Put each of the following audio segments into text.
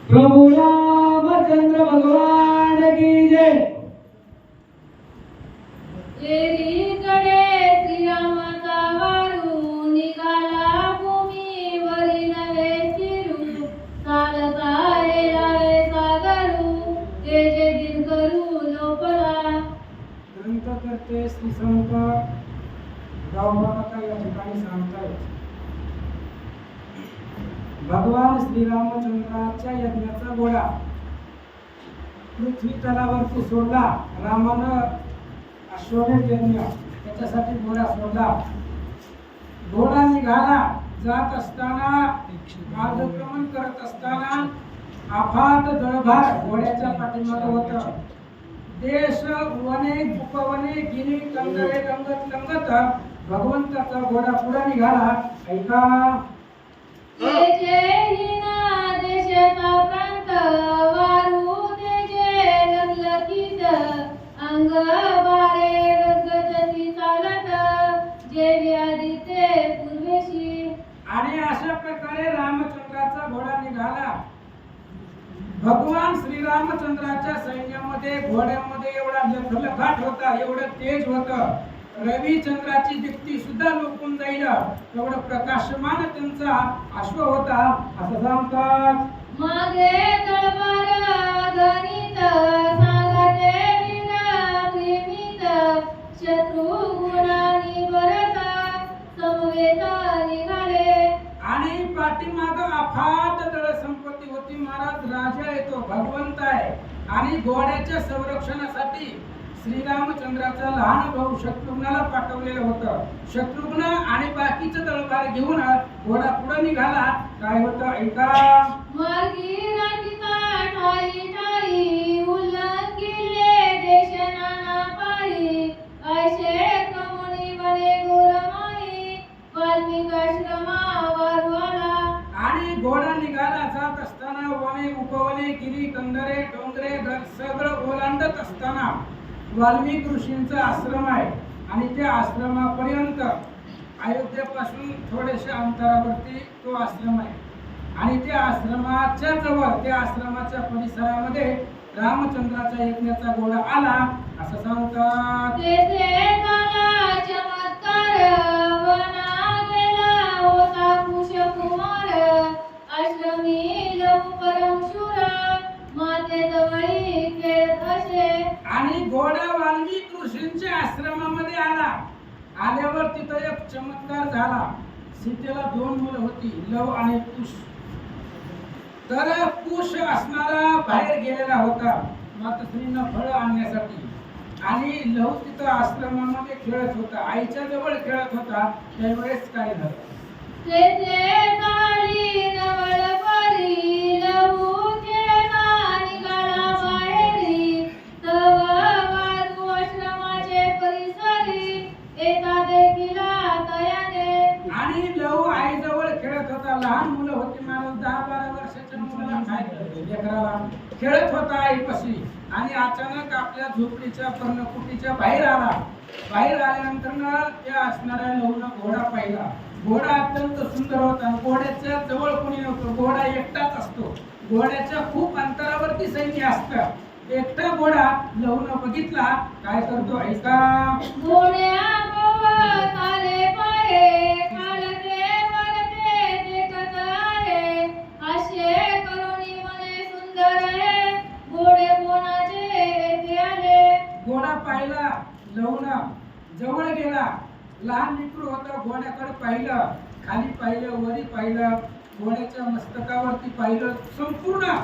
प्रभु रामचंद्र भगवान की जय। एकीकडे श्रीरामाचा वारू निघाला भूमीवरी नवे चिरू चालता येलावे सागरू जे जे दिन करू लोपला। ग्रंथकर्ते श्री संत गावमाता या ठिकाणी सांगतायत भगवान श्रीरामचंद्राच्या यज्ञाचा घोडा पृथ्वी तलावरती सोडला। रामानं अश्वमेध यज्ञ त्याच्यासाठी घोडा सोडला। घोडा निघाला जात असताना मार्गक्रमण करत असताना अफाट दळभार घोड्याच्या पाठीमागे होतं। देश वने उपवने गिनी कंदरे लंगत लंगत भगवंताचा घोडा पुढे निघाला। ऐका तेजेहीना देशाचा प्रांत वारू तेजे लखलखीत अंग बारे गजगजती चालत जे आदिते पूर्वेशी। आणि अशा प्रकारे रामचंद्राचा घोडा निघाला। भगवान श्रीरामचंद्राच्या सैन्यामध्ये घोड्यामध्ये एवढा लखलखाट होता, एवढं तेज होतं, रविचंद्राची दीप्ती सुद्धा लोकून जाईल एवढं प्रकाशमान त्यांचा अश्व होता असं सांगतात। मागे तळवार गणित सांगते विना प्रेमित शत्रुगुणानी भरत समवेत निघाले। आणि पाठीमाग अफाट दळ संपत्ती होती। महाराज राजा येतो, भगवंत आहे आणि घोड्याच्या संरक्षणासाठी श्रीरामचंद्राचा लहान भाऊ शत्रुघ्नाला पाठवलेलं होतं। शत्रुघ्न आणि बाकीचं दळभार घेऊन घोडा पुढे निघाला। काय होतं ऐका मार्गी राखीता ठाई ठाई उल्लंघिले देश नाना पायी ऐशे क्रमणी बने गोरमाई वाल्मिकाश्रमा वारवाला। आणि घोडा निघाला जात असताना वने उपवने गिरी कंदरे डोंगरे सगळं ओलांडत असताना वाल्मिक ऋषींचा आश्रम आहे आणि त्या आश्रमापर्यंत अयोध्येपासून थोडेशा अंतरावरती तो आश्रम आहे। आणि त्या आश्रमाच्या जवळ त्या आश्रमाच्या परिसरामध्ये रामचंद्राच्या यज्ञाचा घोडा आला असं सांगतात। तेथे झाला चमत्कार वना गेला होता कुशकुमार आश्रमी लहू परमशूर माते जवळी खेळत असे। आणि घोडा वाल्मिक ऋषींच्या आश्रमामध्ये आला। आल्यावर तिथं एक चमत्कार झाला। सीतेला 2 मुलं होती, लव आणि कुश। तर कुश असणारा बाहेर गेलेला होता मातृश्रीनं फळ आणण्यासाठी आणि लव तिथं आश्रमामध्ये खेळत होता, आईच्या जवळ खेळत होता। त्यावेळेस काय झालं तेथे झाली नवल परी लहू खेळता निघाला बाहेरी तव वारू आश्रमाचे परिसरी एका देखीला तयाने। आणि लव आई जवळ खेळत होता, लहान मुलं होती, माणूस 10-12 वर्षाच्या मुलाला काय लेकराला खेळत होता आईपाशी। आणि अचानक आपल्या झोपडीच्या पर्णकुटीच्या बाहेर आला। बाहेर आल्यानंतर त्या असणाऱ्या लवनं घोडा पाहिला। घोडा अत्यंत सुंदर होता, घोड्याच्या जवळ कोणी नव्हतं, घोडा एकटाच असतो। घोड्याच्या खूप अंतरावरती सैन्य असतं। एकटा घोडा लवनं बघितला, काय करतो ऐका घोड्या पवत आले पाये कालते वरते देखत आले असे करुणी मने सुंदर आहे घोडे कोणाचे येथे आले। घोडा पाहिला, लवनं जवळ गेला, लहान लेकरू होतं, घोड्याकडे पाहिलं, खाली पाहिलं, वरी पाहिलं, घोड्याच्या मस्तकावरती पाहिलं, संपूर्ण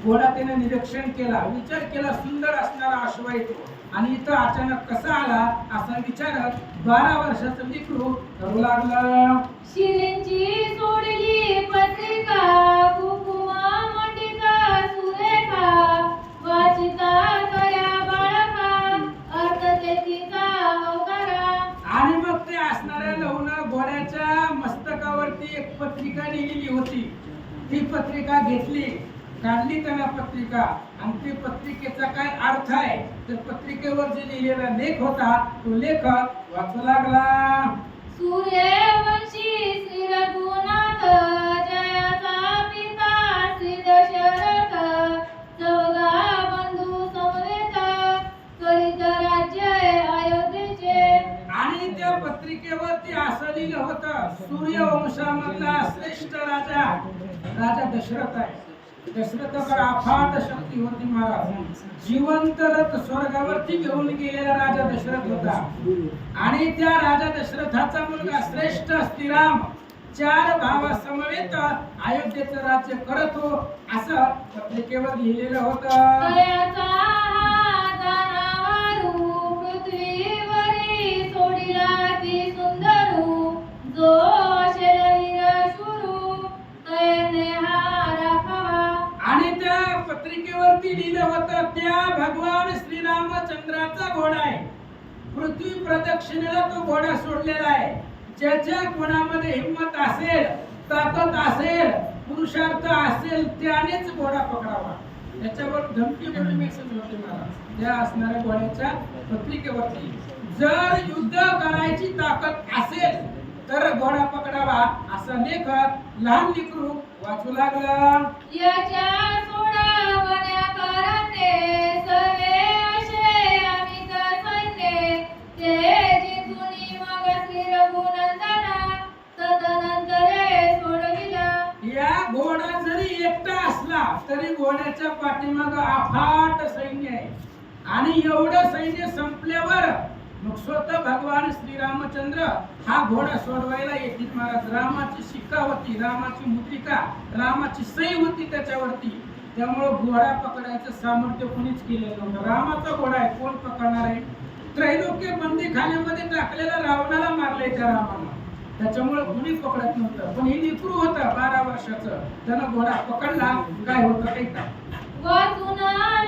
घोडा त्याने निरीक्षण केला, विचार केला सुंदर असणारा अश्व आहे तो आणि इथं अचानक कसा आला असा विचारत 12 वर्षाचं लेकरू करू लागलं। शिरींची सोडली पत्रिका कुकुमा मंडिता सुरेखा वाचिता कया बाळका अर्थ तेथीचा अवतारा। आणि मग ते असणाऱ्या लवनं घोड्याच्या मस्तकावरती एक पत्रिका लिहिलेली होती। ती पत्रिका घेतली, काढली त्याला पत्रिका आणि ती पत्रिकेचा काय अर्थ आहे तर पत्रिकेवर जे लिहिलेला लेख होता तो लेखक वाचू लागला। सूर्यवंशी श्री रघुनाथ जयाचा पिता श्री दशरथ पत्रिकेवरती असं लिहिलं होतं, सूर्यवंशामधला श्रेष्ठ राजा दशरथ आहे. दशरथाकडे अफाट शक्ती होती महाराज. जिवंत रथ स्वर्गावरती घेऊन गेलेला राजा दशरथ होता. आणि त्या राजा दशरथाचा मुलगा श्रेष्ठ श्रीराम 4 भावासमवेत अयोध्येचं राज्य करत हो, असं पत्रिकेवर लिहिलेलं होतं. तयाचा दानावरू पृथ्वीवरी सोडिला ती सुंदरू, जो असेल वीर शूरू तयाने हा राखावा. आणि त्या पत्रिकेवरती लिहिलं होतं, त्या भगवान श्रीरामचंद्राचा घोडा आहे. पृथ्वी प्रदक्षिणेला तो घोडा सोडलेला आहे. ज्याच्या कोणामध्ये हिंमत असेल, ताकद असेल, पुरुषार्थ असेल, त्यानेच घोडा पकडावा. त्याच्यावर धमकीमध्ये मेसेज होते मला त्या असणाऱ्या घोड्याच्या पत्रिकेवरती. जर युद्ध करायची ताकद असेल तर घोडा पकडावा, असा लेख लहान लेकरू वाचू लागला. याच्या सोडावण्या कारणे सवे असे अमित सैन्य, ते जिंतुनी मग श्री रघुनंदना तदनंतरे सोडविला. या घोडा जरी एकटा असला तरी घोड्याच्या पाठीमाग अफाट सैन्य आहे. आणि एवढं सैन्य संपल्यावर मग स्वतः भगवान श्रीरामचंद्र हा घोडा सोडवायला येतील महाराज. रामाची शिक्का होती, रामाची मुद्रिका, रामाची सही होती त्याच्यावरती. त्यामुळे घोडा पकडायचं सामर्थ्य कोणीच केलेलं नव्हतं. रामाचा घोडा आहे, कोण पकडणार आहे? त्रैलोक्य बंदीखान्यामध्ये टाकलेला रावणाला मारले त्या रामानं. त्याच्यामुळे कुणी पकडत नव्हतं. पण हे लेकरू होतं 12 वर्षाचं, त्यानं घोडा पकडला. काय होतं ऐका. वाचून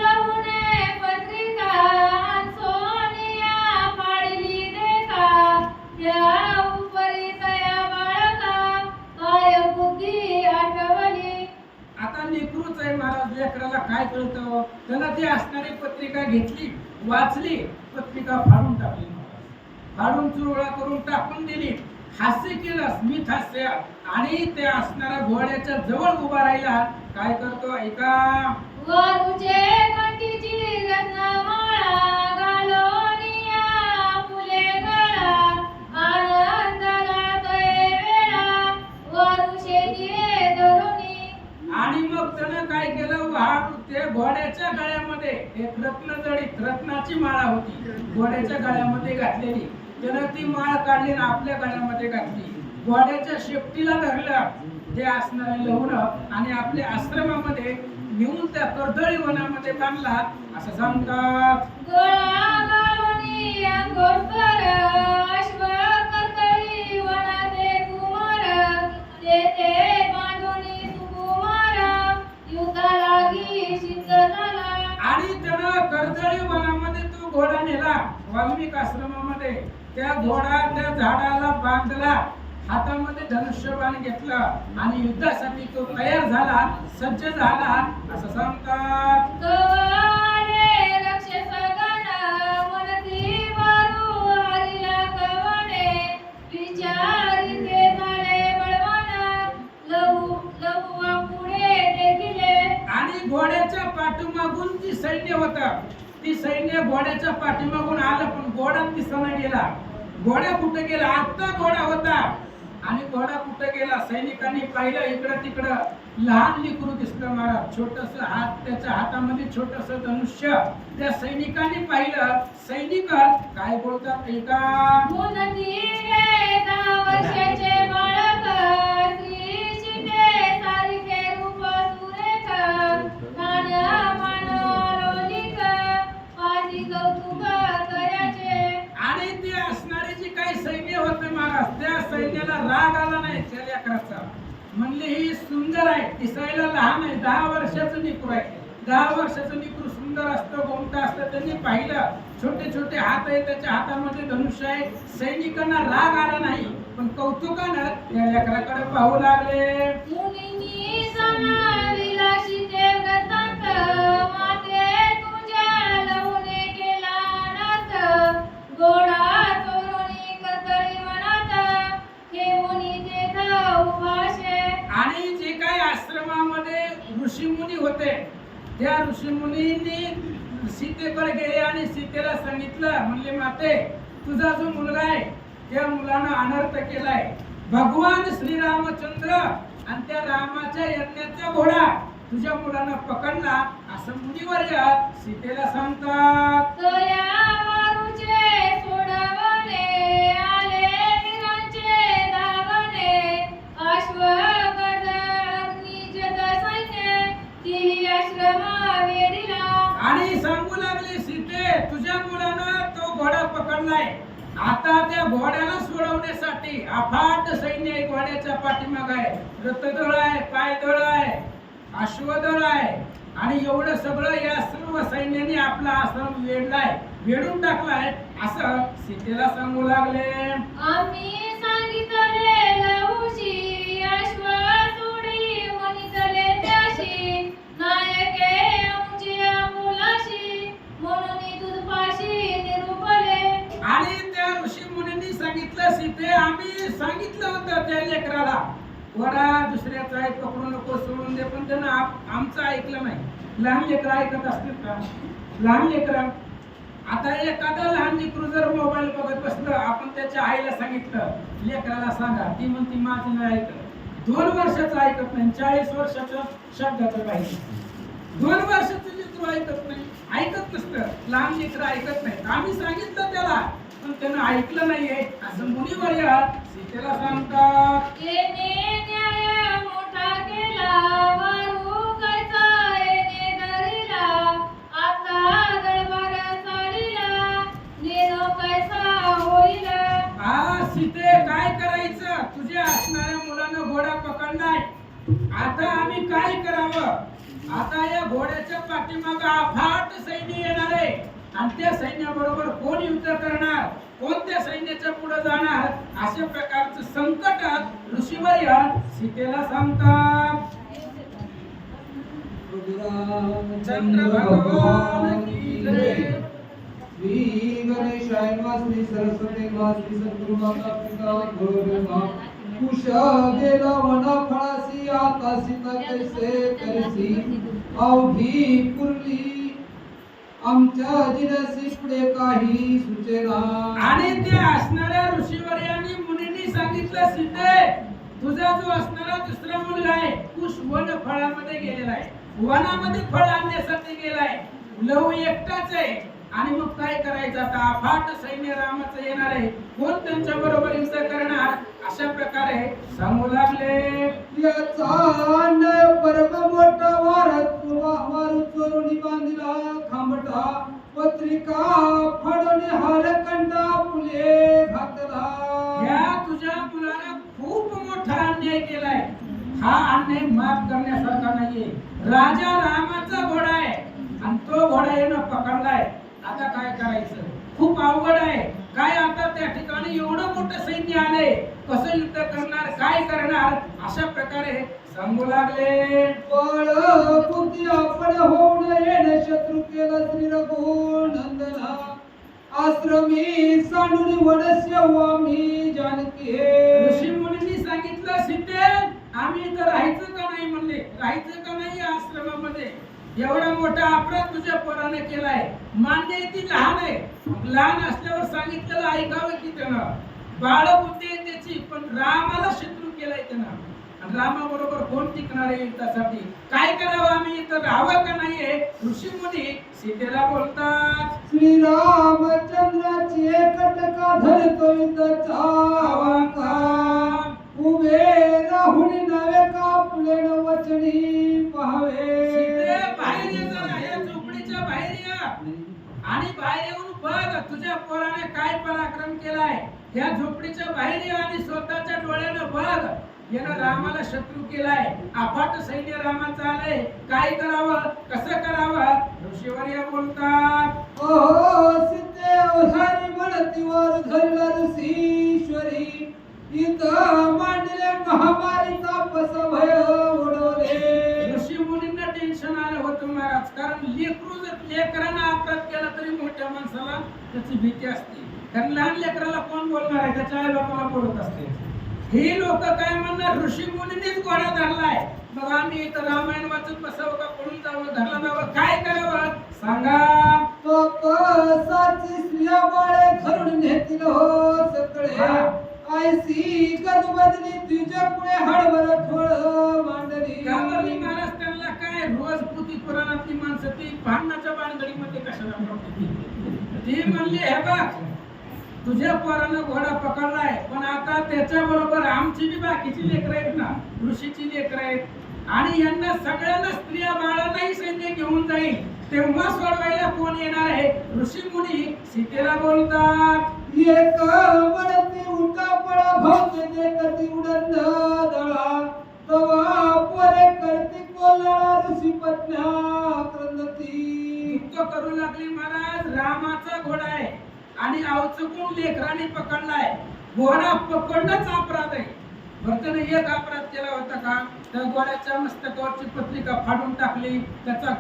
लहुने पत्रिका सोनिया पाडली देखा, त्या उपरी तया बाळका काय बुद्धी आठवली. आता लेकरूच आहे महाराज, लेकराला काय कळतं? त्यानं ती असणारी पत्रिका घेतली, वाचली, पत्रिका फाडून टाकली महाराज. फाडून चुरळा करून टाकून दिली. हास्य केलं, स्मित हास्य. आणि ते असणाऱ्या घोड्याच्या जवळ उभा राहिला. काय करतो ऐका. वरुचे कंठीची रत्नमाळा घालोनिया फुले गळा, आनंदाला तये वेळा वरुषे दिये धरुणी. आणि मग त्यानं काय केलं, ते घोड्याच्या गळ्यामध्ये एक रत्नजडित रत्नाची माळा होती, घोड्याच्या गळ्यामध्ये घातलेली. त्यानं ती माळ काढली आणि आपल्या गळ्यामध्ये घातली. घोड्याच्या शेपटीला धरलं ते असणारे लहुन आणि आपल्या आश्रमामध्ये घेऊन त्या कर्दळी वनामध्ये बांधला, असं सांगतात. गळा घालूनी अंगोस्तर अश्व कर्दळी वनाते कुमार, तेथे बांधुनी सुकुमार युद्धा लागी सिद्ध झाला. आणि त्यानं कर्दळी वनामध्ये तो घोडा नेला वाल्मिक आश्रमामध्ये. त्या घोडा त्या झाडाला बांधला, हातामध्ये धनुष्यबाण घेतलं आणि युद्धासाठी तो तयार झाला, सज्ज झाला, असं सांगतात. गवाने रक्षसगण मनती वारू हरिला कवने, विचारिते झाले बळवान लहुआ पुढे देखिले. आणि घोड्याच्या पाठीमागून जी सैन्य होतं, ती सैन्य घोड्याच्या पाठीमागून आलं, पण घोडा दिसना गेला. घोडा कुठे गेला? आता घोडा होता आणि घोडा कुठे गेला? सैनिकांनी पाहिलं, इकडं तिकडं लहान लेकरू दिसलं महाराज. छोटस हात, त्याच्या हातामध्ये छोटस धनुष्य. त्या सैनिकांनी पाहिलं. सैनिक काय बोलतात ऐका. मुनती रे 10 वर्षाचे बाळक, श्री शिते सारिखे रूप सुरेख, मान मान लोलिक पाठी कौतुक करायचे. आणि ते असणारे जी काही सैन्य होते महाराज, त्या सैन्याला राग आला नाही त्या लेकराचा. म्हणले ही सुंदर आहे, दिसायला लहान आहे, 10 वर्षाचं लेकरू आहे. 10 वर्षाचं लेकरू सुंदर असतं, गोमटा असतं. त्यांनी पाहिलं, छोटे छोटे हात आहे, त्याच्या हातामध्ये धनुष्य आहे. सैनिकांना राग आला नाही, पण कौतुकानं त्या लेकराकडे पाहू लागले. मुनींनी समाविला शिते व्रतांत, माते तुझ्या लहुने केला नाथ, घोडा चोरुनी कर्दळी वनात, घेऊनी तेथ उभाशे. आणि जे काही आश्रमामध्ये ऋषीमुनी होते, त्या ऋषीमुनींनी सीतेकडे गेले आणि सीतेला सांगितलं, म्हणले माते तुझा जो मुलगा आहे त्या मुलानं अनर्थ केलाय. भगवान श्रीरामचंद्र आणि त्या रामाच्या यज्ञाचा घोडा तुझ्या मुलानं पकडला असं मुनिवर्य सीतेला सांगतात. तया वारूचे सोडवणे आले वीरांचे धावणे अश्व गज अग्निजत सैन्य ती आश्रम वेढिला. आणि सांगू लागली सीते तुझ्या मुलानं तो घोडा पकडलाय. आता त्या घोड्याला सोडवण्यासाठी अफाट सैन्य आहे घोड्याच्या पाठीमाग आहे. रथदळ आहे, पायदळ आहे, अश्वदळ आहे आणि एवढं सगळं या सर्व सैन्याने आपला आश्रम वेढलाय, वेढून टाकलाय असं सीतेला सांगू लागले. आम्ही सांगितले लहुशी अश्व सोडी मनितले त्याशी नायके आमच्या मुलाशी म्हणून तुझपाशी निरूपले. आणि त्या ऋषी मुनींनी सांगितलं सीते आम्ही सांगितलं होतं त्या लेकराला घोडा दुसऱ्याचा आहे पकडू नको सोडून दे, पण त्यानं आमचं ऐकलं नाही. लहान लेकर ऐकत असतील का? लहान लेकर आता एखादं लहान लेकरू जर मोबाईल बघत बसलं आपण त्याच्या आईला सांगितलं लेकराला सांगा ती म्हणती माझं नाही ऐकत. 2 वर्षाचं ऐकत नाही, 40 वर्षाचं शब्दाचं पाहिजे. 2 वर्षाचं लेकरू ऐकत नाही, ऐकत नसतं. लहान लेकर ऐकत नाही. आम्ही सांगितलं त्याला पण त्यानं ऐकलं नाहीये असं मुनिवर्य सीतेला सांगतात. येणे न्याय मोठा केला वारू कैचा येणे धरिला आता दरबार चालिला नेनो कैसा होईला. सीते काय करायचं? तुझ्या असणाऱ्या मुलानं घोडा पकडलाय. आता आम्ही काय करावं? आता या घोड्याच्या पाठीमागे अफाट सैन्य येणार आहे आणि त्या सैन्याबरोबर कोण युद्ध करणार, कोणत्या सैन्याच्या पुढे जाणार अशा प्रकारचं संकट ऋषीवर्य सीतेला सांगतात. चंद्र भगवान की जय. श्री गणेशाय नमः. श्री सरस्वती नमः. श्री सद्गुरु माता पिता गुरुर्ब्रह्मा कुश गेला वना फळासी आता सीता कैसे करसी अवघी पुरली आमच्या जिनसी पुढे काही सुचेना. आणि ते असणाऱ्या ऋषीवर्यांनी मुनींनी सांगितलं सीते तुझा जो असणारा दुसरा मुलगा आहे कुश वन फळामध्ये गेलेला आहे, वनामध्ये फळ आणण्यासाठी गेलाय. लहू एकटाच आहे आणि मग काय करायचं? आता अफाट सैन्य रामाचं येणार आहे, कोण त्यांच्या बरोबर युद्ध करणार अशा प्रकारे सांगू लागले. याचा अन्याय परम मोठा वारू चोरुनी बांधिला खांबटा पत्रिका फाडून हारकंडा फुले घातला. या तुझ्या मुलानं खूप मोठा अन्याय केलाय. हा अन्याय माफ करण्यासारखा नाहीये. राजा रामाचा घोडा आहे आणि तो घोडा येणं पकडलाय. आता काय करायचं? खूप अवघड आहे. काय आता त्या ठिकाणी एवढं मोठं सैन्य आले, कसं युद्ध करणार, काय करणार अशा प्रकारे सांगू लागले. बळ बुद्धी आपण होऊ नये शत्रू केला श्री रघुनंदना आश्रमी सांडून वनस्य आम्ही जानकी. ऋषी मुनींनी सांगितलं सीते आम्ही इथं राहायचं का नाही? म्हणले राहायचं का नाही या आश्रमामध्ये? एवढा मोठा अपराध तुझ्या पोराने केलाय. मान्य आहे ती लहान आहे, लहान असल्यावर सांगितलेलं ऐकावं की त्यानं. बाळबुद्धी आहे त्याची, पण रामाला शत्रू केलाय त्यानं. रामाबरोबर कोण टिकणार आहे युद्धासाठी? काय करावं? आम्ही इथं राहावं का नाहीये? ऋषी मुनी सीतेला बोलतात. श्रीरामचंद्राची एकटका धरतो युद्धाचा वाका उभे राहुन नवे कापले न वचनी पाहावे. सीते बाहेर ये जरा, या झोपडीच्या बाहेर या आणि बाहेर येऊन बघ तुझ्या पोराने काय पराक्रम केलाय. या झोपडीच्या बाहेर ये आणि स्वतःच्या डोळ्यानं बघ यानं रामाला शत्रू केलाय. अफाट सैन्य रामाचं आलंय. काय करावं, कसं करावं? ऋषीवर्य बोलतात. ओहो सीते अवधारी म्हणती वर धरला ऋषीश्वरी इथं मांडले महामारी तापस भय उडवले. ऋषी मुनींना टेन्शन आलं होतं महाराज, कारण लेकरू जर लेकरांना अपराध केला तरी मोठ्या माणसाला त्याची भीती असते. कारण लहान लेकराला कोण बोलणार आहे? त्याच्या आई बापाला बोलत असते. ही लोक काय म्हणणार? ऋषी मुनींनीच घोडा धरलाय, मग आम्ही इथं रामायण वाचत बसावं का? पळून जावं, धरला जावं, काय करावं सांगा. तो साची स्त्रिया बाळे धरून नेतील हो सगळे तुझ्या पुढे हळवर थोड मांडली घाबरली महाराज त्यांना काय रोज पुती पुराणातली माणसं ती भांडणाच्या भानगडीमध्ये कशाला पडते ती म्हणली हे बघ तुझ्या पोरानं घोडा पकडलाय पण आता त्याच्या बरोबर आमची बी बाकीची लेकरं आहेत ना ऋषीची लेकरं आहेत आणि यांना सगळ्यांना स्त्रिया बाळांनाही सैन्य घेऊन जाईल तेव्हा सोडवायला कोण येणार आहे ऋषी मुनी सीतेला बोलतात एक म्हणते उलटा पळा भोवते देखती उडंद दळा तवा पोरे करते कोलाळा ऋषी पत्न्या क्रंदती दुःख करू लागली महाराज रामाचा घोडा आहे आणि अवचकून लेकराने पकडलाय घोडा पकडणंच अपराध आहे भरताने एक अपराध केला होता का त्या घोड्याच्या मस्तकावरची पत्रिका फाडून टाकली त्याचा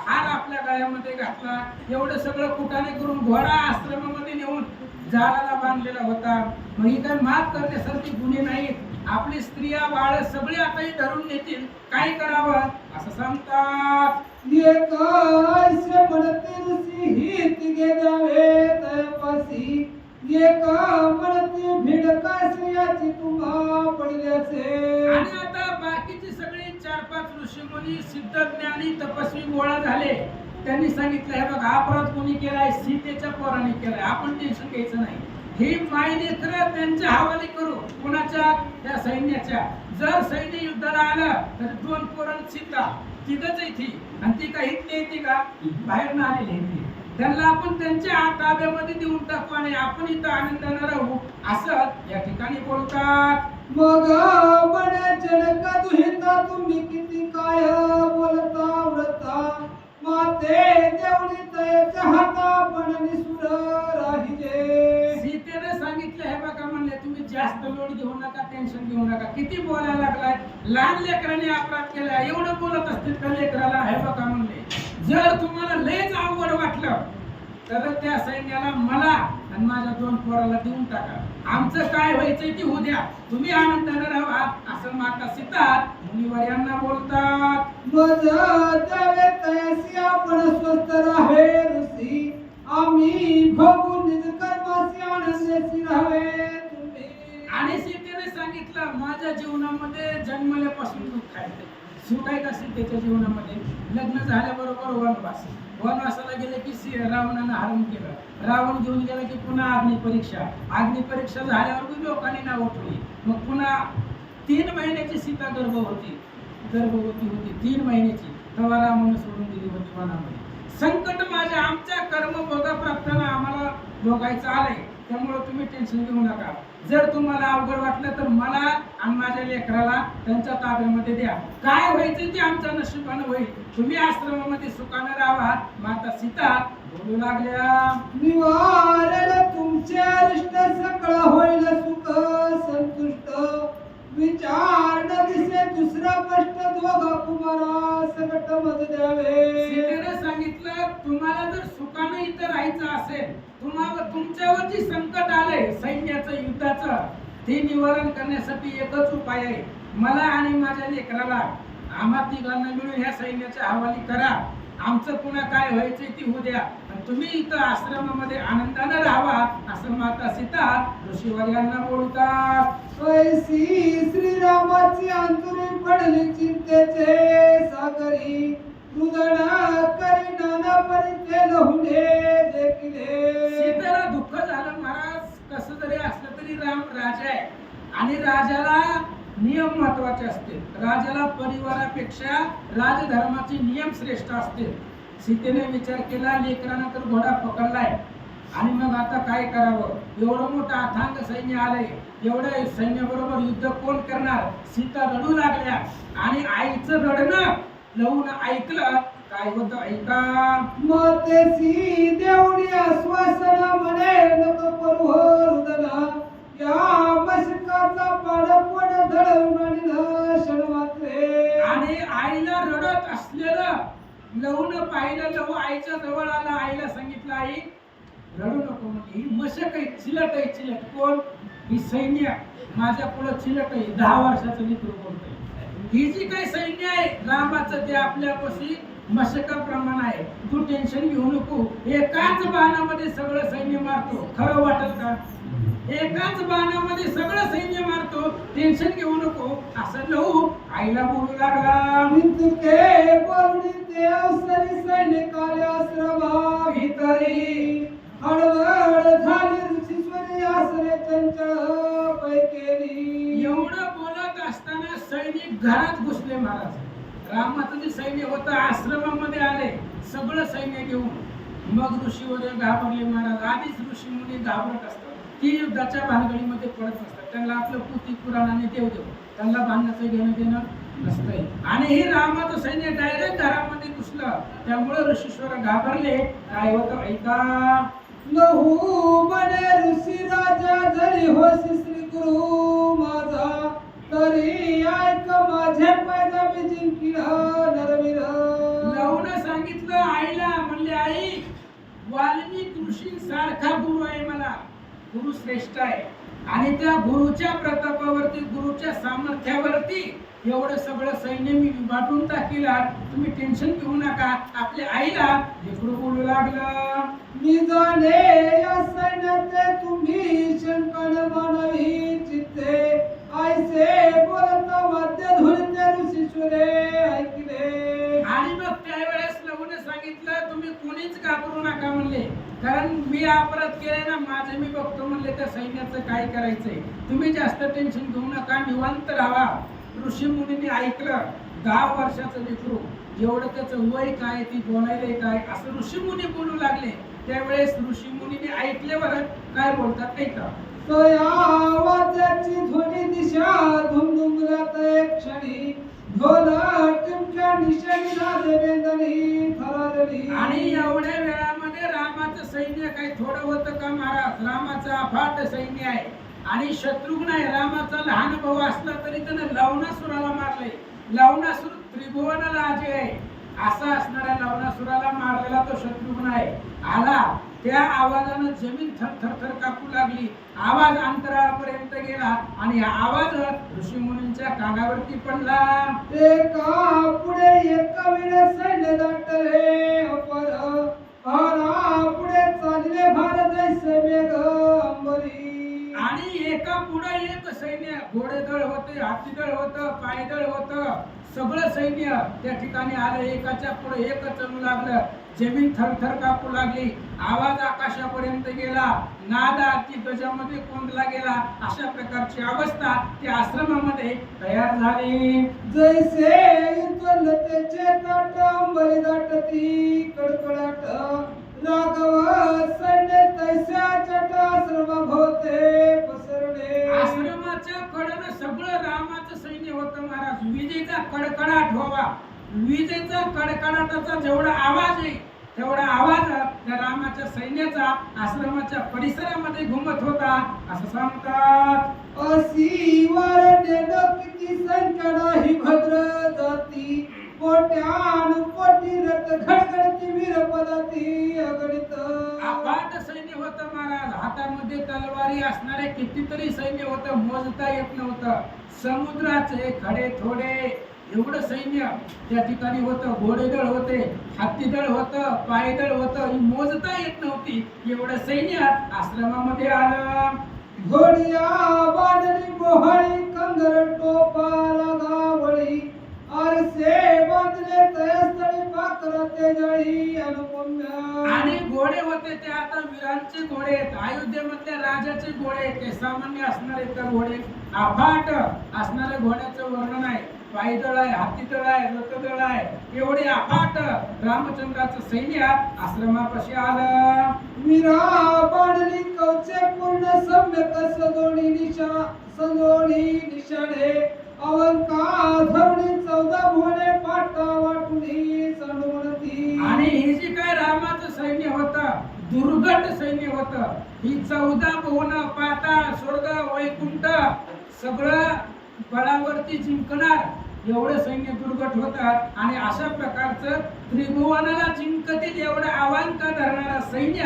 हार आपल्या गळ्यामध्ये घातला एवढं सगळं कुटाने करून घोडा आश्रमामध्ये नेऊन झाडाला बांधलेला होता मग ही काय माफ करण्यासारखी गुन्हे नाहीत आपली स्त्रिया बाळ सगळे आताही धरून नेतील काय करावं असं सांगतात एक ऐसे म्हणते ऋषी हित गे द्यावे तयपासी एक म्हणते भिडका स्त्रियाची तुम्हा पडल्याचे आणि आता बाकीची सगळी 4-5 ऋषीमुनी सिद्ध ज्ञानी तपस्वी गोळा झाले त्यांनी सांगितलं हे बघा अपराध कोणी केलाय सीतेच्या पोराने केलाय आपण टेन्शन घ्यायचं नाही ही माय लेकरं त्यांच्या हवाली करू कोणाच्या त्या सैन्याच्या जर सैन्य युद्धाला आलं तर 2 पोरं सीता तिथंच येते आणि ती काही येते का बाहेर ना आलेली आहे त्यांना आपण त्यांच्या ताब्यामध्ये देऊन टाकू आणि आपण इथं आनंदाने राहू असं या ठिकाणी बोलतात मग म्हणे जनक दुहिता तुम्ही किती काय बोलता व्रता माते देवळी तयाच्या हाता पण निसुर राहिजे सीतेने सांगितलं हे बघा म्हणले तुम्ही जास्त लोड घेऊ नका टेन्शन घेऊ नका किती बोलायला लागलाय लहान लेकराने अपराध केला एवढं बोलत असतील त्या लेकराला हे बघा म्हणले जर तुम्हाला लयच अवघड वाटलं तर त्या सैन्याला मला आणि माझ्या 2 पोराला देऊन टाका आमचं काय व्हायचंय ते होऊ द्या तुम्ही आनंदाने राहा असं माता सीता मुनिवर यांना बोलतात मज द्यावे तयासी आपण स्वस्थ राहावे ऋषी आम्ही भोगून निज कर्मासी आनंदेसी राहावे तुम्ही आणि सीतेने सांगितलं माझ्या जीवनामध्ये जन्मल्यापासून दुःख आहे सुख आहे का सीतेच्या जीवनामध्ये लग्न झाल्याबरोबर वनवासाला गेले की रावणानं हरण केलं रावण घेऊन गेला की पुन्हा अग्निपरीक्षा झाल्यावर बी लोकांनी नाव उठवली मग पुन्हा 3 महिन्याची सीता गर्भवती होती 3 महिन्याची तेव्हा रामानं सोडून दिली होती वनामध्ये संकट माझ्या आमच्या कर्म भोगा प्राप्ताना आम्हाला भोगायचं आलंय त्यामुळे तुम्ही टेन्शन घेऊ नका जर तुम्हाला अवघड वाटलं तर मला आणि माझ्या लेकराला त्यांच्या ताब्यामध्ये द्या काय व्हायचं ते आमच्या नशिबानं होईल तुम्ही आश्रमामध्ये सुखाने राहा माता सीता बोलू लागल्या निवारेल तुमचे अरिष्ट सकळ होईल सुख संतुष्ट विचार न दिसे दुसरा कष्ट दोघा कुमारा सकट मज द्यावे सीतेने सांगितलं तुम्हाला जर सुखाने इथं राहायचं असेल तुमच्यावर जी संकट आलंय सैन्याचं युद्धाचं ते निवारण करण्यासाठी एकच उपाय आहे मला आणि माझ्या लेकराला आम्हा तिघांना मिळून ह्या सैन्याच्या हवाली करा आमचं पुन्हा काय व्हायचंय ती होऊ द्या तुम्ही इथं आश्रमामध्ये आनंदाने राहावा असं माता सीता ऋषीवर यांना बोलतात ऐसी श्रीरामाची अंतुरी पडली चिंतेचे सागरी रुदन करी नाना परिते लहुने देखिले सीतेला दुःख झालं महाराज कसं जरी असलं तरी राम राजा आहे आणि राजाला नियम महत्वाचे असते राजाला परिवारापेक्षा राजधर्माचे नियम श्रेष्ठ असते सीतेने विचार केला लेकरानं तर घोडा पकडलाय आणि मग आता काय करावं एवढं मोठं अथांग सैन्य आलंय एवढं सैन्याबरोबर युद्ध कोण करणार सीता रडू लागल्या आणि आईचं रडणं लवून ऐकलं काय होतं ऐका मातेसी देवडी आश्वासन म्हणे नको करू रुदना या मशकाचा पाडपड धडवून आणलं क्षणमात्रे आणि आईला रडत असलेलं लहून पाहिलं लहू आईच्या जवळ आला आईला सांगितलं आई रडू नको म्हणजे ही मशक आहे चिलट कोण ही सैन्य माझ्या पुढे चिलट आहे 10 वर्षाचं लेकरू बोलतोय ही जी काही सैन्य आहे रामाचं ते आपल्यापाशी मशकाप्रमाणे आहे तू टेन्शन घेऊ नको एकाच बाणामध्ये सगळं सैन्य मारतो खरं वाटत का एकाच बाणामध्ये सगळं सैन्य मारतो, टेन्शन घेऊ नको असं लहू आईला बोलू लागला. तुके बोलणी ते अवसरी सैनिकाले आश्रमा भितरी हळवळ झाली ऋषीश्वरी आसरे चंचळ पैकेरी. एवढं बोलत असताना सैनिक घरात घुसले महाराज. रामाचं जे सैन्य होतं आश्रमामध्ये आले सगळं सैन्य घेऊन. मग ऋषी वगैरे घाबरले महाराज. आधीच ऋषी मुनी घाबरत असतात, ती युद्धाच्या भानगडीमध्ये पडत नसतात. त्यांना आपलं पुती पुराण आणि देव देव, त्यांना भांडण्याचं घेणं देणं नसतंय. आणि हे रामाचं सैन्य डायरेक्ट घरामध्ये घुसलं, त्यामुळे ऋषीश्वर घाबरले. काय होतं ऐका. लहू बने ऋषी राजा जरी होशी श्री गुरु माझा तरी ऐक माझे पैजामी जिंकी नरवीर. लहूनं सांगितलं आईला, म्हणले आई वाल्मिक ऋषी सारखा गुरु आहे मला, गुरु श्रेष्ठ आहे. आणि त्या गुरुच्या प्रतापावरती गुरुच्या सामर्थ्यावरती एवढं सगळं सैन्य मी वाटून टाकीला, तुम्ही टेन्शन घेऊ नका. आपल्या आईला लेकरू बोलू लागलं. मी जाणे या सैन्याचे तुम्ही शंकन मानवी चित्ते ऐसे बोलत वाद्य धुळते ऋषीश्वरे ऐकले. आणि मग त्यावेळेस लहूने सांगितलं तुम्ही कोणीच घाबरू नका म्हणले, कारण मी अपराध केले ना माझे मी बघतो म्हणले त्या सैन्याचं काय करायचंय. तुम्ही जास्त टेन्शन घेऊ नका, निवांत राहा. ऋषी मुनींनी ऐकलं. 10 वर्षाचं लेकरू, एवढं त्याचं वय काय, ती बोलायला काय, असं ऋषी मुनी बोलू लागले. त्यावेळेस ऋषी मुनींनी ऐकल्यावर काय बोलतात ऐका. तया वाद्याची ध्वनी दिशा धुमधुमरात एक क्षणी ढोल टिमक्या निशाणी नादे वेदनी थरारली. आणि एवढ्या वेळामध्ये रामाचं सैन्य काही थोडं होतं का महाराज. रामाचं अफाट सैन्य आहे. आणि शत्रुघ्न आहे रामाचा लहान भाऊ असला तरी त्यानं लवणासुराला मारले. लवणासुर त्रिभुवनाला अजय आहे. असा असणाऱ्या लवणासुराला मारलेला तो शत्रुघ्न आहे. आला त्या आवाजानं जमीन थर थर कापू लागली. आवाज अंतराळापर्यंत गेला आणि हा आवाज ऋषी मुनींच्या कानावरती पडला. एका पुढे एका वेळे सैन्य दाटले अपर हारा पुढे चालले भारत जैसे मेघ अंबरी. आणि एका पुढे एक सैन्य, घोडेदळ होते, हातीदळ होतं, पायदळ होतं, सगळं सैन्य त्या ठिकाणी आलं. एकाच्या पुढे एक चलू लागलं. जमीन थरथर कापू लागली. आवाज आकाशापर्यंत गेला. नाद अति गजामध्ये कोंडला गेला. अशा प्रकारची अवस्था त्या आश्रमामध्ये तयार झाली. जैसे युद्धलतेचे ताट अंबरी दाटती कडकडाट राघव सैन्य तैस्या चट आश्रमा भोवते पसरले. आश्रमाच्या कडेनं सगळं रामाचं सैन्य होतं महाराज. विजेचा कडकडाट व्हावा, विजेचा कडकडाटाचा जेवढा आवाज आहे तेवढा आवाज त्या रामाच्या सैन्याचा आश्रमाच्या परिसरामध्ये घुमत होता असं सांगतात. अशी वारणे किती संख्या नाही भद्र जाती कोट्यान कोटी रथ घडघडती वीर पदाती अगणित. अफाट सैन्य होतं महाराज. हातामध्ये तलवारी असणारे कितीतरी सैन्य होतं, मोजता येत नव्हतं. समुद्राचे खडे थोडे एवढं सैन्य त्या ठिकाणी होतं. घोडेदळ होते, हत्तीदळ होतं, पायदळ होतं, ही मोजता येत नव्हती. एवढं सैन्य आश्रमामध्ये आलं. घोडिया बांधली मोहळी कंगर टोपा लगावळी आरसे बांधले तयस्थळी पाकर तेजळी अनुपम्य. आणि घोडे होते ते आता वीरांचे घोडे आहेत, अयोध्येमधल्या राजाचे घोडे आहेत. ते सामान्य असणारे का घोडे, अफाट असणारे घोड्याचं वर्णन आहे. पायदळ आहे, हातीदळ आहे, रथदळ आहे. एवढे अफाट रामचंद्राचं सैन्य आश्रमापाशी आलं. वीरा बांधली कवचे पूर्ण सम्यक सजोणी निशाणे अवंका धरणी 14 भुवने पाटा वाटुनी सणवणती. आणि हे जे काय रामाचं सैन्य होतं दुर्गट सैन्य होतं. ही 14 भुवन, पाताळ, स्वर्ग, वैकुंठ सगळं बळावरती जिंकणार एवढं सैन्य दुर्गट होतं. आणि अशा प्रकारचं त्रिभुवनाला जिंकतील एवढं अवांका धरणारा सैन्य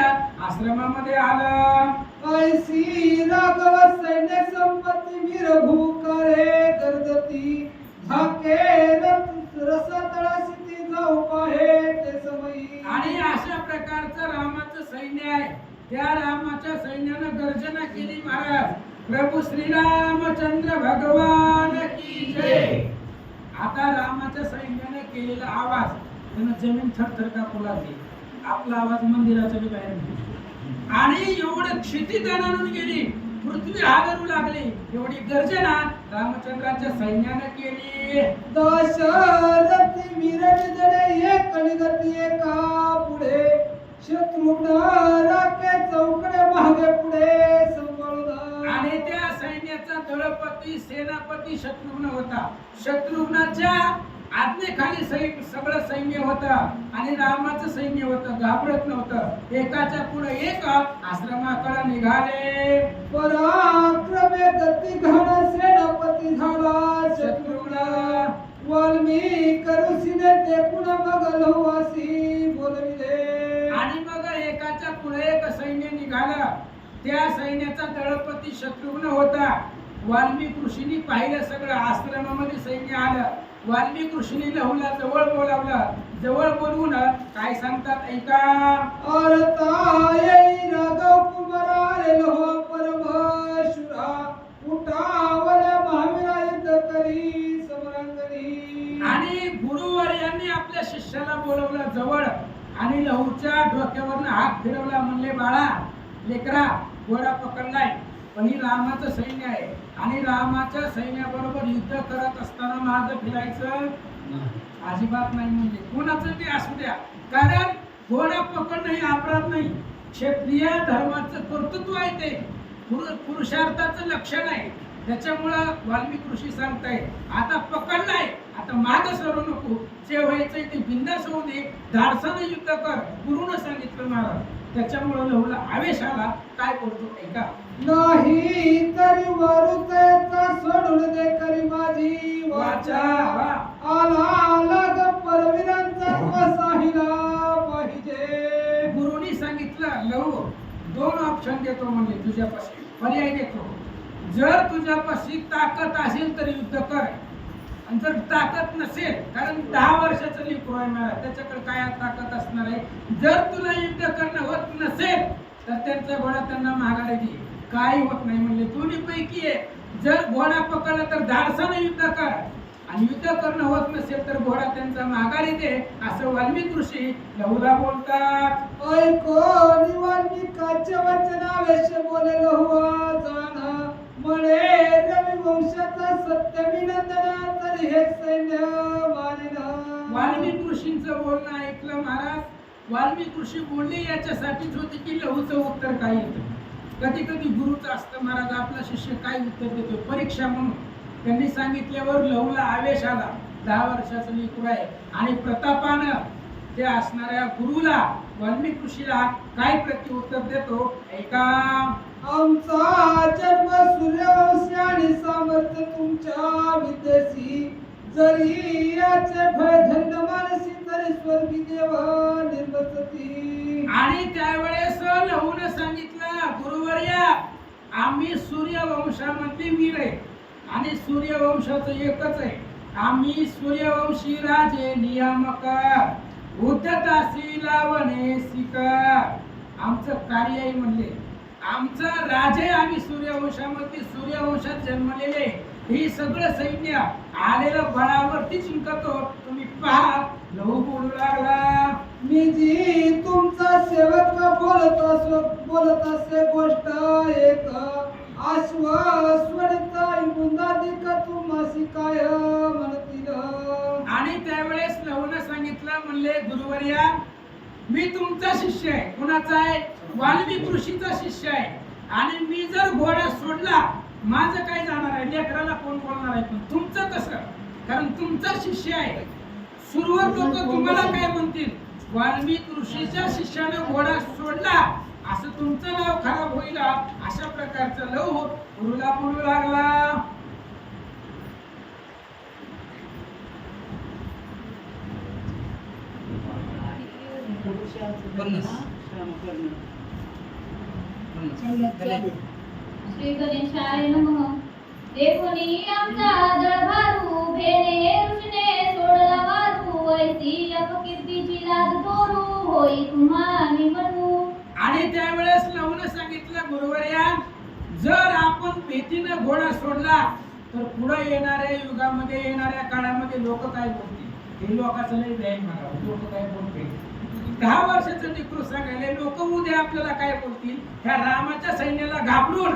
आश्रमामध्ये आलं. ऐसी राघव सैन्य संपत्ती वीर भूकारे गर्जती झाके रस तळाशी जाऊ पाहे ते समयी. आणि अशा प्रकारचं रामाचं सैन्य आहे. त्या रामाच्या सैन्यानं गर्जना केली महाराज, प्रभू श्रीरामचंद्र भगवान की जय. आता रामाच्या सैन्याने केलेला आवाज त्यानं जमीन थरथर कापू लागली. आपला आवाज मंदिराच्या बी बाहेर निघाला. आणि एवढं क्षितिदानानं गेली, पृथ्वी हादरू लागली. एवढी गर्जना रामचंद्राच्या सैन्याने केली. दशरथी विरट जडे एक निगती एका पुढे, शत्रुघ्न राखे चौकडे मागे पुढे सांभाळून. आणि त्या सैन्याचा दळपती सेनापती शत्रुघ्न होता. शत्रुघ्नाच्या आज्ञेखाली सगळं सैन्य होतं आणि रामाचं सैन्य होतं, घाबरत नव्हतं. एकाच्या पुढे एक आश्रमाकडे निघाले. पराक्रमे गती घाण सेनापती झाला शत्रुघ्न, वाल्मिक ऋषीने ते पुन्हा मग लहुवासी बोलविले. आणि मग एकाच्या पुढे एक सैन्य निघालं. त्या सैन्याचा दळपती शत्रुघ्न होता. वाल्मिक ऋषींनी पाहिलं, सगळं आश्रमामध्ये सैन्य आलं. वाल्मिक ऋषींनी लहूला जवळ बोलावलं. जवळ बोलवून काय सांगतात ऐका. अरतायै राघव कुमारा लोह परमेश्वरा, उठावल्या महावीरा युद्ध करी समरांगणी. आणि गुरुवर यांनी आपल्या शिष्याला बोलवलं जवळ आणि लहूच्या डोक्यावरनं हात फिरवला. म्हणले, बाळा लेकरा, घोडा पकडलाय, पण ही रामाचं सैन्य आहे आणि रामाच्या सैन्याबरोबर युद्ध करत असताना माझं फिरायचं अजिबात नाही. म्हणजे कोणाचं ते असू द्या, कारण घोडा पकडणं हे अपराध नाही. क्षत्रिय धर्माचं कर्तृत्व आहे, ते पुरुषार्थाचं लक्षण आहे. त्याच्यामुळं वाल्मिक ऋषी सांगताय, आता पकडलाय, आता मागं सरू नको, जे व्हायचंय ते बिंदास होऊ दे, धाडसानं युद्ध कर, गुरुनं सांगितलं महाराज. त्याच्यामुळं लहूला आवेश आला. काय बोलतो ऐका. नाही तरी मारुतेचा सोडून दे करी माझी वाचा, आला लाग परवीरांचा वसाहिला पाहिजे. गुरुनी सांगितलं, लहू दोन ऑप्शन देतो म्हणजे तुझ्यापाशी, पर्याय देतो. जर तुझ्यापाशी ताकद असेल तर युद्ध कर, आणि जर ताकद नसेल, कारण 10 वर्षाचं लेकरू आहे मला, त्याच्याकडे काय ताकद असणार आहे. जर तुला युद्ध करणं होत नसेल तर त्यांचा घोडा त्यांना माघारी दे, काही होत नाही. म्हणले दोन्ही पैकी आहे. जर घोडा पकडला तर धाडसानं युद्ध कर, आणि युद्ध करणं होत नसेल तर घोडा त्यांचा माघारी दे, असं वाल्मिक ऋषी लहूला बोलतात. ऐको वाल्मिकाचे वचन आवेश बोले लहुआ जाण, म्हणे रवी वंशाचा सत्यविनंदन तरी हे सैन्य मानिन. वाल्मिक ऋषींचं बोलणं ऐकलं महाराज. वाल्मिक ऋषी बोलले याच्यासाठीच होते की लहूचं उत्तर काय येतं. कधी कधी गुरुचं असतं महाराज, आपला शिष्य काय उत्तर देतो, परीक्षा म्हणून. त्यांनी सांगितल्यावर लहूला आवेश आला. 10 वर्षाचं लेकरू आहे आणि प्रतापानं ते असणाऱ्या गुरुला, वाल्मिक ऋषीला काय प्रत्युत्तर देतो ऐका. आमचा जन्म सूर्यवंशी आणि सामर्थ्य तुमच्या विद्येसी, जरी याचे भय धन्य मानसी तरी स्वर्गी देव निर्वसती. आणि त्यावेळेस लहूने सांगितलं, गुरुवर्या आम्ही सूर्यवंशामधले वीर आहे आणि सूर्यवंशाचं एकच आहे. आम्ही सूर्यवंशी राजे नियामक, उद्धतासी लावणे शिकार. आमचं कार्य आहे म्हणले, आमचा राजे आम्ही सूर्यवंशामध्ये, सूर्यवंशात जन्मलेले. ही सगळं सैन्य आलेलं बळावरती जिंकतो. तुम्ही पहा. लहू बोलू लागला, मी जी तुमचा सेवक बोलत असे गोष्ट एक, आश्वासवरिता मुंदाधिक तुम्हासी काय म्हणतील. आणि त्यावेळेस लहूने सांगितलं, म्हणले गुरुवर्या मी तुमचा शिष्य आहे. कुणाचा आहे? वाल्मिक ऋषीचा शिष्य आहे. आणि मी जर घोडा सोडला, माझं काय जाणार आहे, लेकराला कोण बोलणार आहे. पण तुमचं कसं, कारण तुमचा शिष्य आहे. सुरवर लोक तुम्हाला काय म्हणतील, वाल्मिक ऋषीच्या शिष्याने घोडा सोडला, असं तुमचं नाव खराब होईल. अशा प्रकारचं लहू गुरुला बोलू लागला. श्री गणेशाय नमः. देखोनी आमचा दळभारू, भेने ऋषीने सोडला वारू, ऐसी अपकीर्तीची लाज तोरू, होई तुम्हा मी म्हणू. आणि त्यावेळेस लवून सांगितलं गुरुवर्या, जर आपण भीतीनं घोडा सोडला तर पुढे येणाऱ्या युगामध्ये येणाऱ्या काळामध्ये लोक काय बोलतील, हे लोकांचं लय व्याय म्हणावं, लोक काय बोलतील. 10 वर्षाचं लेकरू सांगायला लोक उद्या आपल्याला काय बोलतील. ह्या रामाच्या सैन्याला घाबरून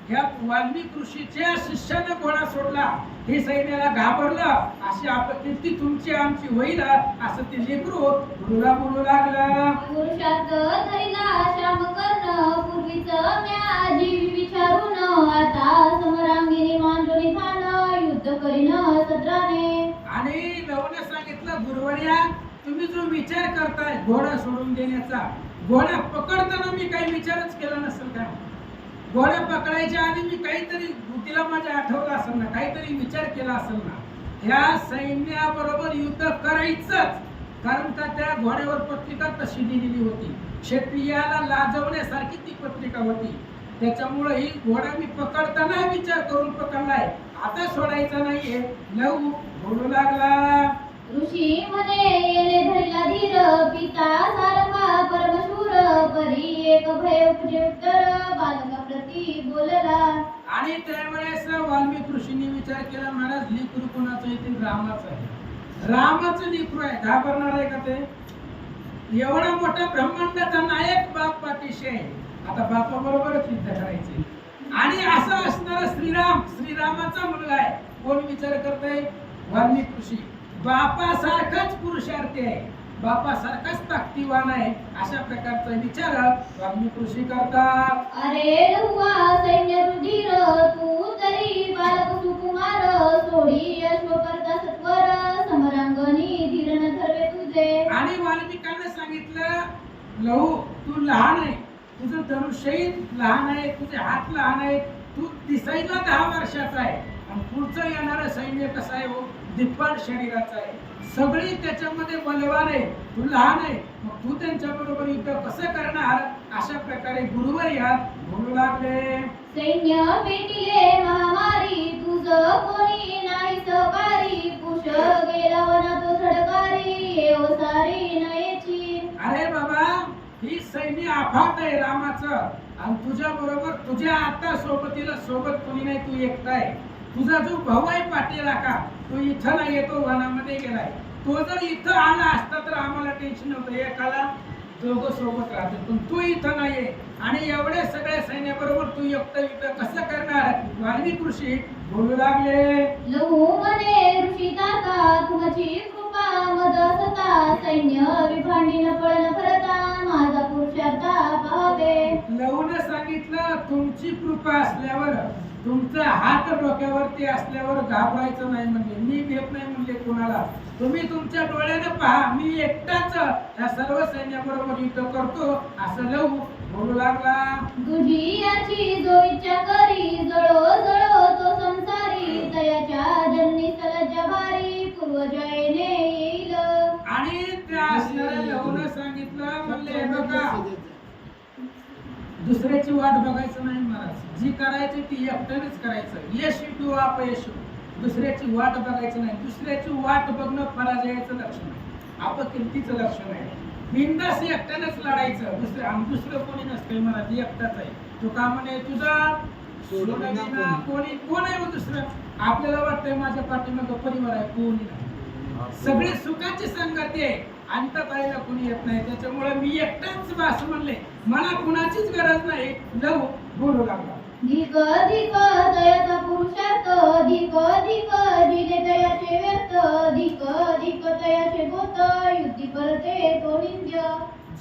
ह्या वाल्मिक ऋषीच्या शिष्यानं घोडा सोडला, हे सैन्याला घाबरलं, अशी अपकीर्ती तुमची आमची होईल असं ते लेकरू गुरुला बोलू लागलं. पुरुषार्थ धरिला श्याम कर्ण, पूर्वीच म्या जीवी विचारून, आता समरांगिनी मांडोनी थान, युद्ध करीन सत्राने. आणि लवणे सांगितलं गुरुवर्या, तुम्ही जो विचार करताय घोडा सोडून देण्याचा, घोडा पकडताना मी काही विचारच केला नसेल का? घोडा पकडायच्या आधी मी काहीतरी बुद्धीला माझ्या आठवलं असेल ना, काहीतरी विचार केला असेल ना. ह्या सैन्याबरोबर युद्ध करायचंच, कारण का त्या घोड्यावर पत्रिका तशी दिलेली होती, क्षत्रियाला लाजवण्यासारखी ती पत्रिका होती. त्याच्यामुळे ही घोडा मी पकडताना विचार करून पकडलाय, आता सोडायचा नाहीये. लव बोलू लागला. ऋषी म्हणे येणे धरिला धीर, पिता सारखा परमशूर, परी एक भय उपजे उत्तर, बालका प्रती बोलला. आणि त्यावेळेस वाल्मिक ऋषींनी विचार केला, महाराज लेकरू कोणाचं येते? रामाचं आहे. रामाचं लेकरू आहे, घाबरणार आहे का ते? एवढा मोठा ब्रह्मांडाचा नायक बाप पाठीशी आहे, आता बापाबरोबरच युद्ध करायचे. आणि असं असणारा श्रीराम, श्रीरामाचा मुलगा आहे. कोण विचार करतंय? वाल्मिक ऋषी. बापासारखाच पुरुषार्थी आहे, बापासारखाच ताकदीवान आहे, अशा प्रकारचा विचार वाल्मिक ऋषी करतात. अरे लहुआ सैन्य रुधिर, तू तरी बालक सुकुमार, सोडी अश्व करता सत्वर, समरांगणी धीर न धरवे तुझे. आणि वाल्मिकांना सांगितलं, लहू तू लहान आहे, तुझं धनुष्यही लहान आहे, तुझे हात लहान आहे, तू दिसायला 10 वर्षाचा आहे, आणि पुढचं येणारं सैन्य कसं आहे हो, दिप्पाड शरीराचं आहे, सगळी त्याच्यामध्ये बलवान आहे, तू लहान आहे, मग तू त्यांच्या बरोबर युद्ध कसं करणार? अशा प्रकारे गुरुवर यात बोलू लागले. सैन्य पेटिले महामारी, तुझं कोणी नाही सहकारी, कुश गेला वना तो झडकारी, ओसारी नयेची. अरे बाबा, ही सैन्य अफाट आहे रामाचं, आणि तुझ्या बरोबर तुझ्या आता सोबतीला सोबत कोणी नाही, तू एकटा आहे. तुझा जो भाऊ आहे पाटील का, तो इथं नाही येतो, वनामध्ये गेलाय. तो जर इथं आला असता तर आम्हाला टेन्शन नव्हतं, एकाला दोघं सोबत राहते, पण तू इथं नाहीये, आणि एवढ्या सगळ्या सैन्याबरोबर तू एकटं युद्ध कसं करणार? वाल्मिक ऋषी बोलू लागले. लहू म्हणे ऋषी ताता, तुमची कृपा मज असता, सैन्य विभांडी न पळन भरता, माझा पुरुषार्थ पाहावे. लवून सांगितलं, तुमची कृपा असल्यावर, तुमचा हात डोक्यावरती असल्यावर घाबरायचं नाही म्हणले, मी भेट नाही म्हणले कोणाला. तुम्ही तुमच्या डोळ्याने पहा, मी एकटाच या सर्व सैन्याबरोबर युद्ध करतो, असं लहू बोलू लागला. तुझी याची जो इच्छा करी, जळो जळो तो संसारी, तयाच्या जन्नी सलज्जा भारी, पूर्वजयने येईल. आणि त्या असणाऱ्या लहून सांगितलं, म्हणले बघा, दुसऱ्याची वाट बघायचं नाही महाराज, जी करायची ती एकट्यानेच करायचं, यश किंवा अपयश, दुसऱ्याची वाट बघायचं नाही. दुसऱ्याची वाट बघणं पराजयाचं लक्षण आहे, अपकीर्तीचं लक्षण आहे. बिनधास्त एकट्यानेच लढायचं, दुसरं कोणी नसतंय महाराज, एकटाच आहे. तो का म्हणे तुझा कोणी कोण आहे हो दुसरं? आपल्याला वाटतंय माझ्या पाठीमागं परिवार आहे, कोणी नाही. सगळे सुखाची संगती आहे, अंत पाहायला कोणी येत नाही, त्याच्यामुळे मी एकटाच वास म्हणले, मला कुणाचीच गरज नाही. लव बोलू लागला. धिक धिक तयाचा पुरुषार्थ, धिक धिक जिने तयाचे व्यर्थ, धिक धिक तयाचे गोत, युद्धी परते तो निंद्य.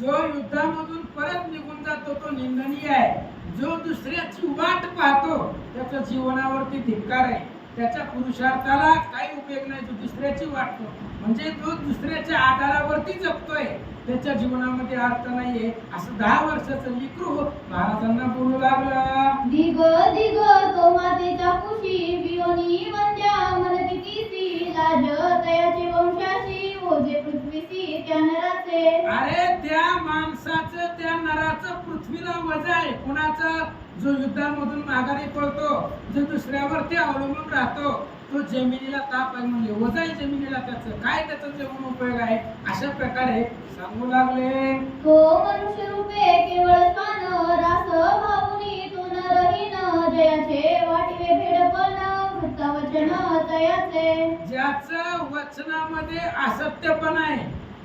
जो युद्धामधून परत निघून जातो तो निंदनीय आहे. जो दुसऱ्याची वाट पाहतो त्याच्या जीवनावरती धिक्कार आहे, त्याच्या पुरुषार्थाला काही उपयोग नाही. जो दुसऱ्याची वाट म्हणजे जो दुसऱ्याच्या आधारावरती जगतोय, त्याच्या जीवनामध्ये अर्थ नाहीये, असं 10 वर्षाचं लेकरू महाराजांना बोलू लागला. दिग दिग तो मातेचा कुशी, वियोनी वंद्या मन कितीसी, लाज तयाचे वंशाशी, ओझे पृथ्वीसी त्या नराचे. अरे त्या माणसाचं, त्या नराचं पृथ्वीला वजा आहे. कुणाचं? जो युद्धामधून माघारी पळतो, जो दुसऱ्यावरती अवलंबून राहतो, तो जमिनीला ताप आहे म्हणले, वजा आहे जमिनीला, त्याचं काय त्याचा जगून उपयोग आहे, अशा प्रकारे सांगू लागले. तो मनुष्य रूपे केवळ स्वान रास भावनी तो नरहीन जयाचे वाटिवे भेडपण वृत्ता वचन तयाचे. ज्याचं वचनामध्ये असत्यपण आहे,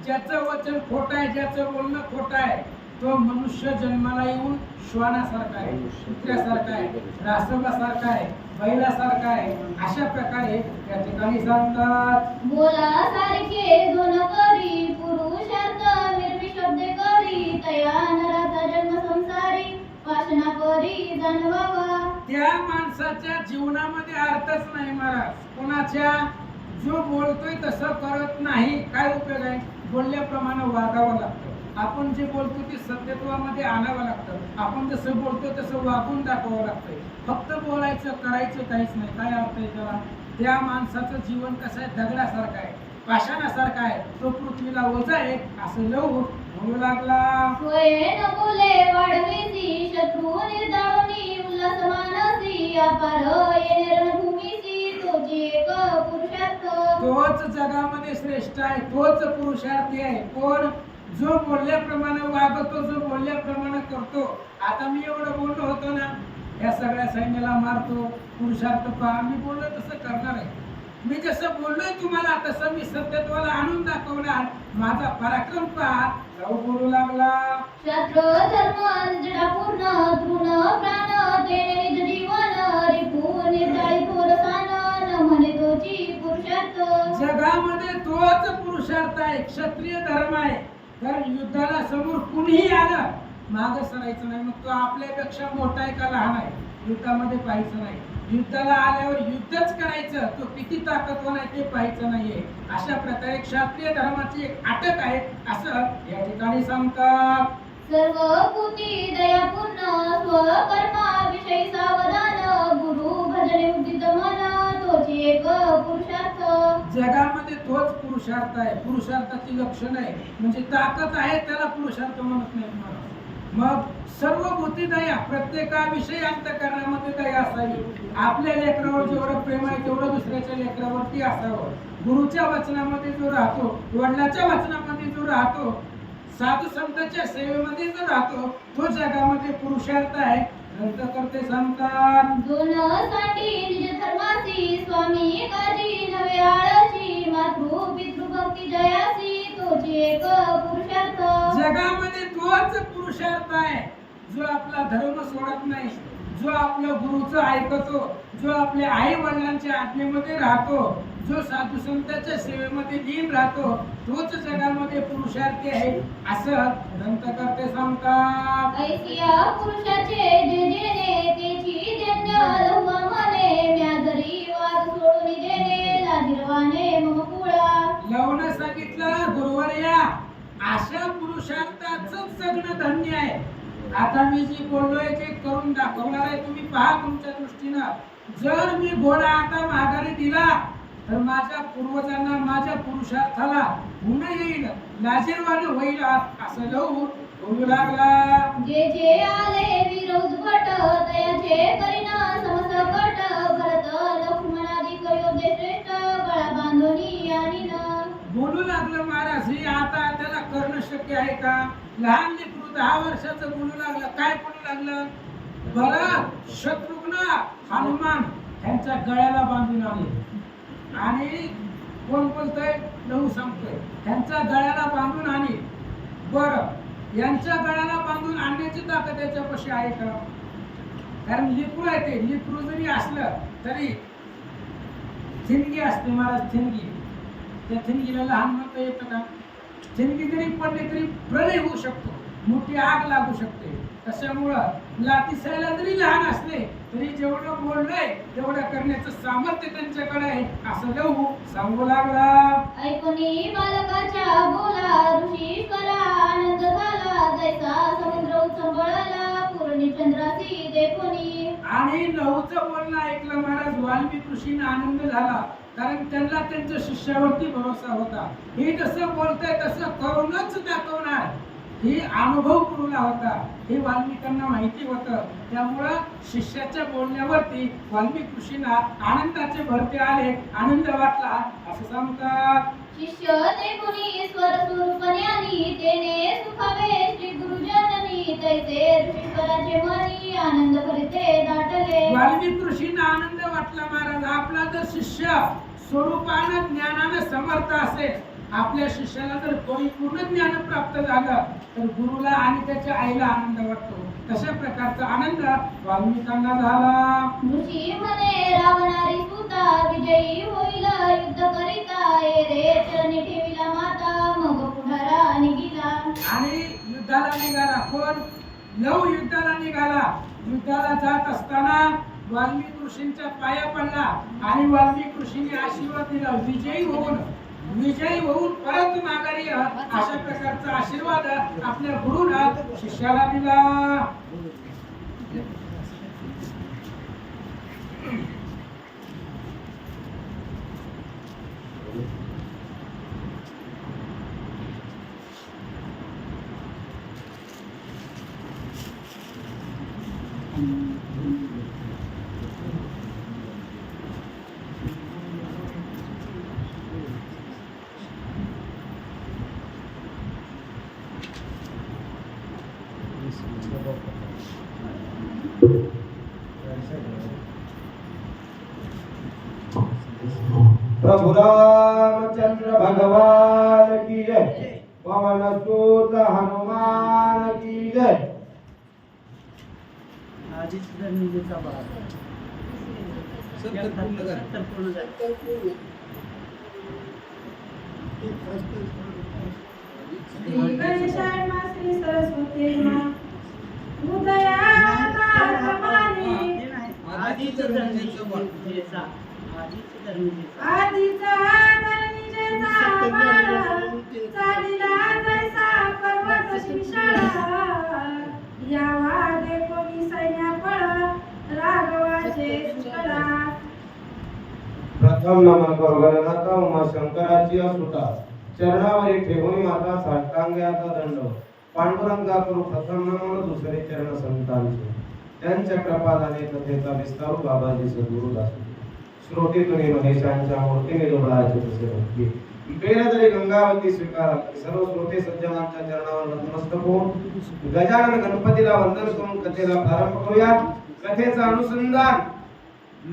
ज्याचं वचन खोटं आहे, ज्याचं बोलणं खोटं आहे, तो मनुष्य जन्माला येऊन श्वानासारखा आहे, कुत्र्यासारखा आहे, रासबासारखा आहे, बैलासारखा आहे, अशा प्रकारे या ठिकाणी सांगतात. बोला सारखे जो न करी पुरुषार्थ निर्विशब्दे करी तया नराचा जन्म संसारी वासना परी जाणवावा. त्या माणसाच्या जीवनामध्ये अर्थच नाही महाराज. कोणाच्या जो बोलतोय तसं करत नाही, काय उपयोग आहे? बोलल्याप्रमाणे वागावं लागतं. आपण जे बोलतो ते सत्यत्वामध्ये आणावं लागतं. आपण जसं बोलतो तसं वागून दाखवावं लागतंय. फक्त बोलायचं, करायचं काहीच नाही. काय अर्थ आहे त्याला? त्या माणसाचं जीवन कसं आहे? दगडासारखं आहे, पाषाणासारखं आहे. तो पृथ्वीला ओझा आहे असं लहू म्हणू लागला. स्वये न बोले वाढवेसी शत्रू निर्दावनी उल्हास मानसी अपार येणे रणभूमीसी तोची एक पुरुषार्थ. तोच जगामध्ये श्रेष्ठ आहे, तोच पुरुषार्थी आहे. कोण? जो बोलल्याप्रमाणे वागतो, जो बोलल्याप्रमाणे करतो. आता मी एवढं बोललो होतो ना, या सगळ्या सैन्याला मारतो, पुरुषार्थ पहा, मी बोललो तसं करणार आहे. मी जसं बोललोय तुम्हाला तसं मी सत्यत्वाला आणून दाखवणार. माझा पराक्रम पहा. राहू बोलू लागला. शास्त्र धर्म जडापूर्ण तृण प्राण तेने निज जीवन रिपू निर्दाळी थोरसान न म्हणे तोची पुरुषार्थ. जगामध्ये तोच पुरुषार्थ आहे, क्षत्रिय धर्म आहे. कारण युद्धाला समोर कुणीही आलं, मागं सरायचं नाही. मग तो आपल्यापेक्षा मोठा आहे का लहान आहे, युद्धामध्ये पाहायचं नाही. युद्धाला आल्यावर युद्धच करायचं, तो किती ताकदवान आहे ते पाहायचं नाहीये. अशा प्रकारे क्षत्रिय धर्माची एक अटक आहे असं या ठिकाणी सांगतात. सर्व भूती दयापूर्ण स्वकर्मा विषयी सावधान गुरु भजने उदित मन तोची एक पुरुषार्थ. जगामध्ये तोच पुरुषार्थ आहे. पुरुषार्थाची लक्षण आहे म्हणजे ताकद आहे, त्याला पुरुषार्थ म्हणत नाही मला. मग सर्व भूती दया, प्रत्येकाविषयी अंतःकरणामध्ये दया असावी. आपल्या लेकरावर जेवढं प्रेम आहे तेवढं दुसऱ्याच्या लेकरावरती असावं. गुरुच्या वचनामध्ये जो राहतो, वडिलाच्या वचनामध्ये जो राहतो, साधू संतांच्या सेवेमध्ये जो राहतो, तो जगामध्ये पुरुषार्थ आहे. ग्रंथ करते सांगतात. दोन साठी निज धर्मासी स्वामी काजी नवे आळशी मातृ पितृभक्ती जयासी तोची एक पुरुषार्थ. जगामध्ये तोच पुरुषार्थ आहे जो आपला धर्म सोडत नाही, जो आपल्या गुरुचं ऐकतो, जो आपल्या आई वडिलांच्या आज्ञेमध्ये राहतो, जो साधू संतांच्या सेवेमध्ये लीन राहतो, तोच जगामध्ये पुरुषार्थी आहे असं ग्रंथकर्ते सांगतात. ऐसिया पुरुषाचे जे जेणे तेची जन्य लहुआ म्हणे म्या जरी वाद सोडून देणे लाजिरवाने मम कुळा. लवणं सांगितलं गुरुवर्या, अशा पुरुषार्थाचंच जगणं धन्य आहे. आता मी जी बोललोय ते करून दाखवणार आहे. तुम्ही पहा तुमच्या दृष्टीनं. जर मी घोडा आता माघारी दिला तर माझ्या पूर्वजांना, माझ्या पुरुषार्थाला गुण येईल, लाजीरवाण होईल असं लहू बोलू लागला. जे जे आले वीर उद्भट तयाचे करीना समसकट भरत लक्ष्मणादी कयोदे श्रेष्ठ गळा बांधोनी आणि बोलू लागलं महाराज. हे आता त्याला करणं शक्य आहे का? लहान लेकरू 10 वर्षाचं बोलू लागलं. काय बोलू लागलं? भरत, शत्रुघ्न, हनुमान यांच्या गळ्याला बांधून आले. आणि कोण बोलतोय? लहू सांगतोय त्यांच्या गळ्याला बांधून आणि. बरं, यांच्या गळ्याला बांधून आणण्याची ताकद याच्यापाशी आहे का? कारण लिकरू आहे ते. लिकरू जरी असलं तरी थिनगी असते महाराज, थिनगी. त्या थिनगीला लहान म्हणता येतं का? थिनगी जरी पडली तरी प्रलय होऊ शकतो, मोठी आग लागू शकते. त्याच्यामुळं लातीसायला जरी लहान असले तरी जेवढं बोललंय तेवढं करण्याचं सामर्थ्य त्यांच्याकडे आहे असं लहू सांगू लागला. ऐकुनी बालकाच्या बोला ऋषीश्वरा आनंद झाला जैसा समुद्र उचंबळला पूर्णी चंद्रासी देखोनी. आणि लहूचं बोलणं ऐकलं महाराज वाल्मिक ऋषींना आनंद झाला. कारण त्यांना त्यांच्या शिष्यावरती भरोसा होता. हे जसं बोलतंय तसं करूनच दाखवणार. ही अनुभव गुरुला होता, हे वाल्मिकांना माहिती होतं. त्यामुळं शिष्याच्या बोलण्यावरती वाल्मिक ऋषींना आनंदाचे भरते आले, आनंद वाटला असं सांगतात. शिष्य ते मुनी ईश्वर स्वरूप ज्ञानी, तेने सुखावे श्री गुरुजननी, तैसे ऋषीश्वराचे मनी आनंद भरते दाटले. वाल्मिक ऋषींना आनंद वाटला. महाराज, आपला जर शिष्य स्वरूपानं ज्ञानानं समर्थ असेल, आपल्या शिष्याला जर परिपूर्ण ज्ञान प्राप्त झालं तर गुरुला आणि त्याच्या आईला आनंद वाटतो. तशा प्रकारचा आनंद वाल्मिकांना झाला. ऋषी म्हणे रावणारी सुता, विजयी होईल युद्ध करिता, ये रे चरणी ठेविला माता, मग पुढारा निघिला. आणि युद्धाला निघाला. कोण? लव युद्धाला निघाला. युद्धाला जात असताना वाल्मिक ऋषींच्या पाया पडला आणि वाल्मिक ऋषींनी आशीर्वाद दिला. विजयी होऊन परत माघारी अशा प्रकारचा आशीर्वाद आपल्या गुरुला शिष्याला दिला. प्रभु रामचंद्र भगवान की जय, पवन सुत हनुमान की जय. श्री गणेशाय मा, श्री सरस्वती मा, उदयात आत्माने आधीचा धरणीचेचा माळा, चालिला जैसा पर्वत शिशाळा, यावा देखोनी सैन्याफळ राघवाचे सुकळा. प्रथम नमन करू गणनाथा उमा शंकराची असुता, चरणावरी ठेवून माता साष्टांगाचा दंड. पांडुरंगा करू प्रथम नमन, दुसरे चरण संतांचे. त्यांच्या कृपादाने कथेचा विस्तारू बाबाजी सद्गुरुदास. श्रोते तुम्ही महेशांच्या मूर्तीने जोडायचे तसे भक्ती. वेळ जरी गंगावती स्वीकारा, सर्व श्रोते सज्जनांच्या चरणावर नतमस्तक होऊन गजानन गणपतीला वंदन करून कथेला प्रारंभ करूया. कथेचा अनुसंधान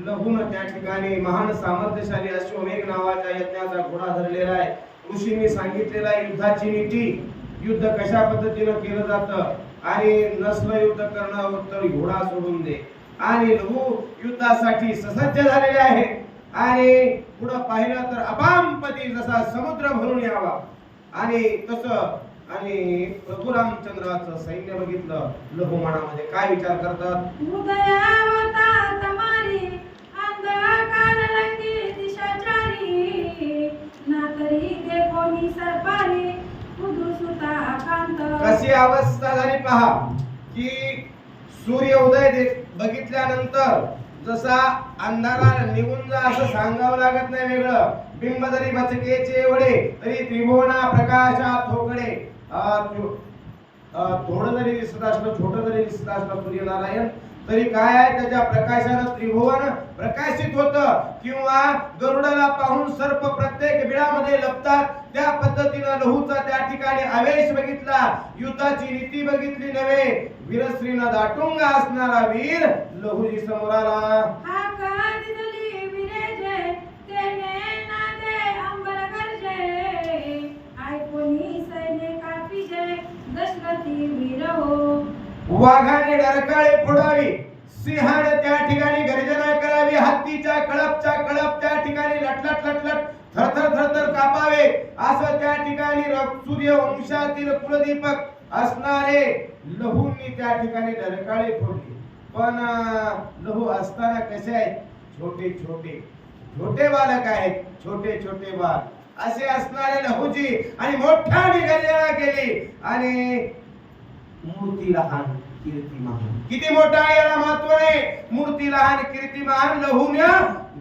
लहून त्या ठिकाणी महान सामर्थ्यशाली अश्वमेघ नावाच्या यज्ञाचा घोडा धरलेला आहे. ऋषींनी सांगितलेला युद्धाची नीती, युद्ध कशा पद्धतीनं केलं जातं, आणि नसलं युद्ध करणं तर घोडा सोडून दे. आणि लहू युद्धासाठी ससज्ज झालेले आहेत. आणि पुढं पाहिलं तर अपामपती जसा समुद्र भरून यावा, आणि तसं. आणि प्रभू रामचंद्राचं सैन्य बघितलं. लहू मनामध्ये काय विचार करतात? उदयावता तमारी, अंधकार रंगी दिशाचारी, ना तरी देखोनी सरपारी, उदुसुता कांत. कशी अवस्था झाली पहा, की सूर्य उदय बघितल्यानंतर जसा अंधारा निघून जा असं सांगावं लागत नाही. वेगळं बिंब जरी बचकेचे वडे, तरी त्रिभुवना प्रकाशा ठोकळे. थोडं जरी दिसत असलं, छोटं जरी दिसत असलं सूर्यनारायण, तरी काय आहे, त्याच्या प्रकाशानं त्रिभुवन प्रकाशित होतं. किंवा गरुडाला पाहून सर्प प्रत्येक बिळामध्ये लपतात, त्या पद्धतीनं लहूचा त्या ठिकाणी आवेश बघितला. युद्धाची नीती बघितली नव्हे. वीरश्रीनं दाटुंग असणारा वीर लहूजी समोर आला. वाघाने डरकाळे फोडावी, सिंहाने त्या ठिकाणी गर्जना करावी, हत्तीच्या कळप त्या ठिकाणी लटलट लटलट थरथर थरथर कापावे. असं त्या ठिकाणी सूर्य वंशातील कुलदीपक असणारे लहूंनी त्या ठिकाणी डरकाळे फोडली. पण लहू असताना कसे आहेत? छोटे छोटे बालक आहेत, छोटे बाल असे असणारे लहूजी. आणि मोठ्याने गर्जना केली. आणि मूर्ती लहान कीर्ती महान. किती मोठा आहे याला महत्व आहे. मूर्ती लहान कीर्ती महान. लहूने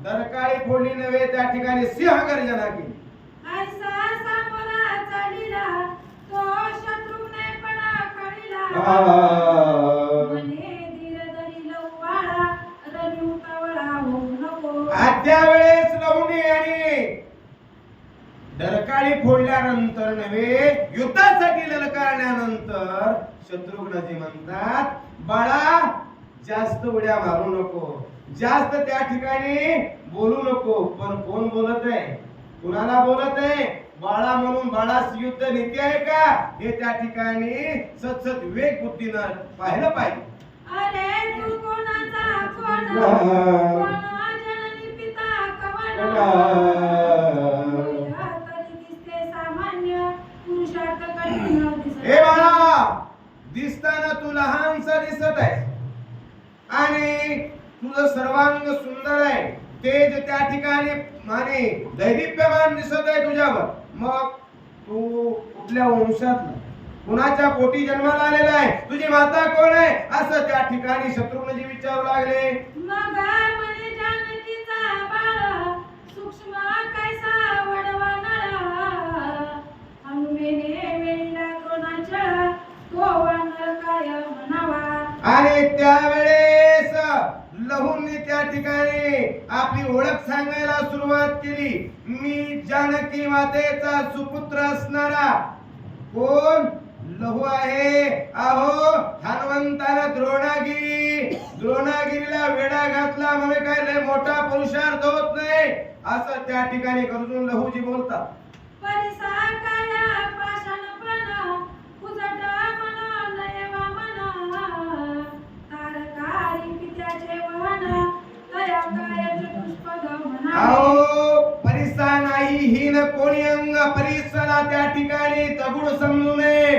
डरकाळी फोडली नव्हे, त्या ठिकाणी सिंह गर्जना केली. ऐसा सामोरा चालिला तो शत्रूने पण मने धीर धरी लहू वाळा रणी उतावळा होऊ नको. आजच्या वेळेस लहुनी आणि डरकाळी फोडल्यानंतर नव्हे युद्धासाठी ललकारल्यानंतर शत्रुघ्नजी म्हणतात बाळा जास्त उड्या मारू नको, जास्त त्या ठिकाणी बोलू नको. पण कोण बोलत आहे, कुणाला बोलत आहे? बाळा म्हणून बाळास युद्ध नीती आहे का हे त्या ठिकाणी सतसत विवेक बुद्धीनं पाहिलं पाहिजे. अरे तू कोणाचा कोण जननी पिता कवन तरी दिसते सामान्य पुरुषार्थ कठीण दिसत. हे बाळा दिसताना तू लहानसा दिसत आहे आणि तुझं सर्वांग सुंदर आहे, तेज त्या ठिकाणी आणि दैदिप्यमान दिसत आहे तुझ्यावर. मग तू कुठल्या वंशातला, कुणाच्या पोटी जन्माला आलेला आहे, तुझी माता कोण आहे असं त्या ठिकाणी शत्रुघ्नजी विचारू लागले. मग म्हणे जानकीचा बाळ सूक्ष्म कैसा वडवा नळा हनुमेने वेळीला द्रोणाच्या तो वानर काय म्हणावा. आणि त्यावेळेस लहूंनी त्या ठिकाणी आपली ओळख सांगायला सुरुवात केली. मी जानकी मातेचा सुपुत्र असणारा कोण लहू आहे. अहो हनुमंतानं द्रोणागिरीला वेढा घातला म्हणजे काय लय मोठा पुरुषार्थ होत नाही असं त्या ठिकाणी गरजून लहूजी बोलतात. परिसा काया पाषाणपणा उजट मन नयवा मन तारकारी पित्याचे वाहन तया काय चतुष्पद म्हणा. अहो परिसा नाही हीन कोणी अंग परिसाला त्या ठिकाणी दगड समजू नये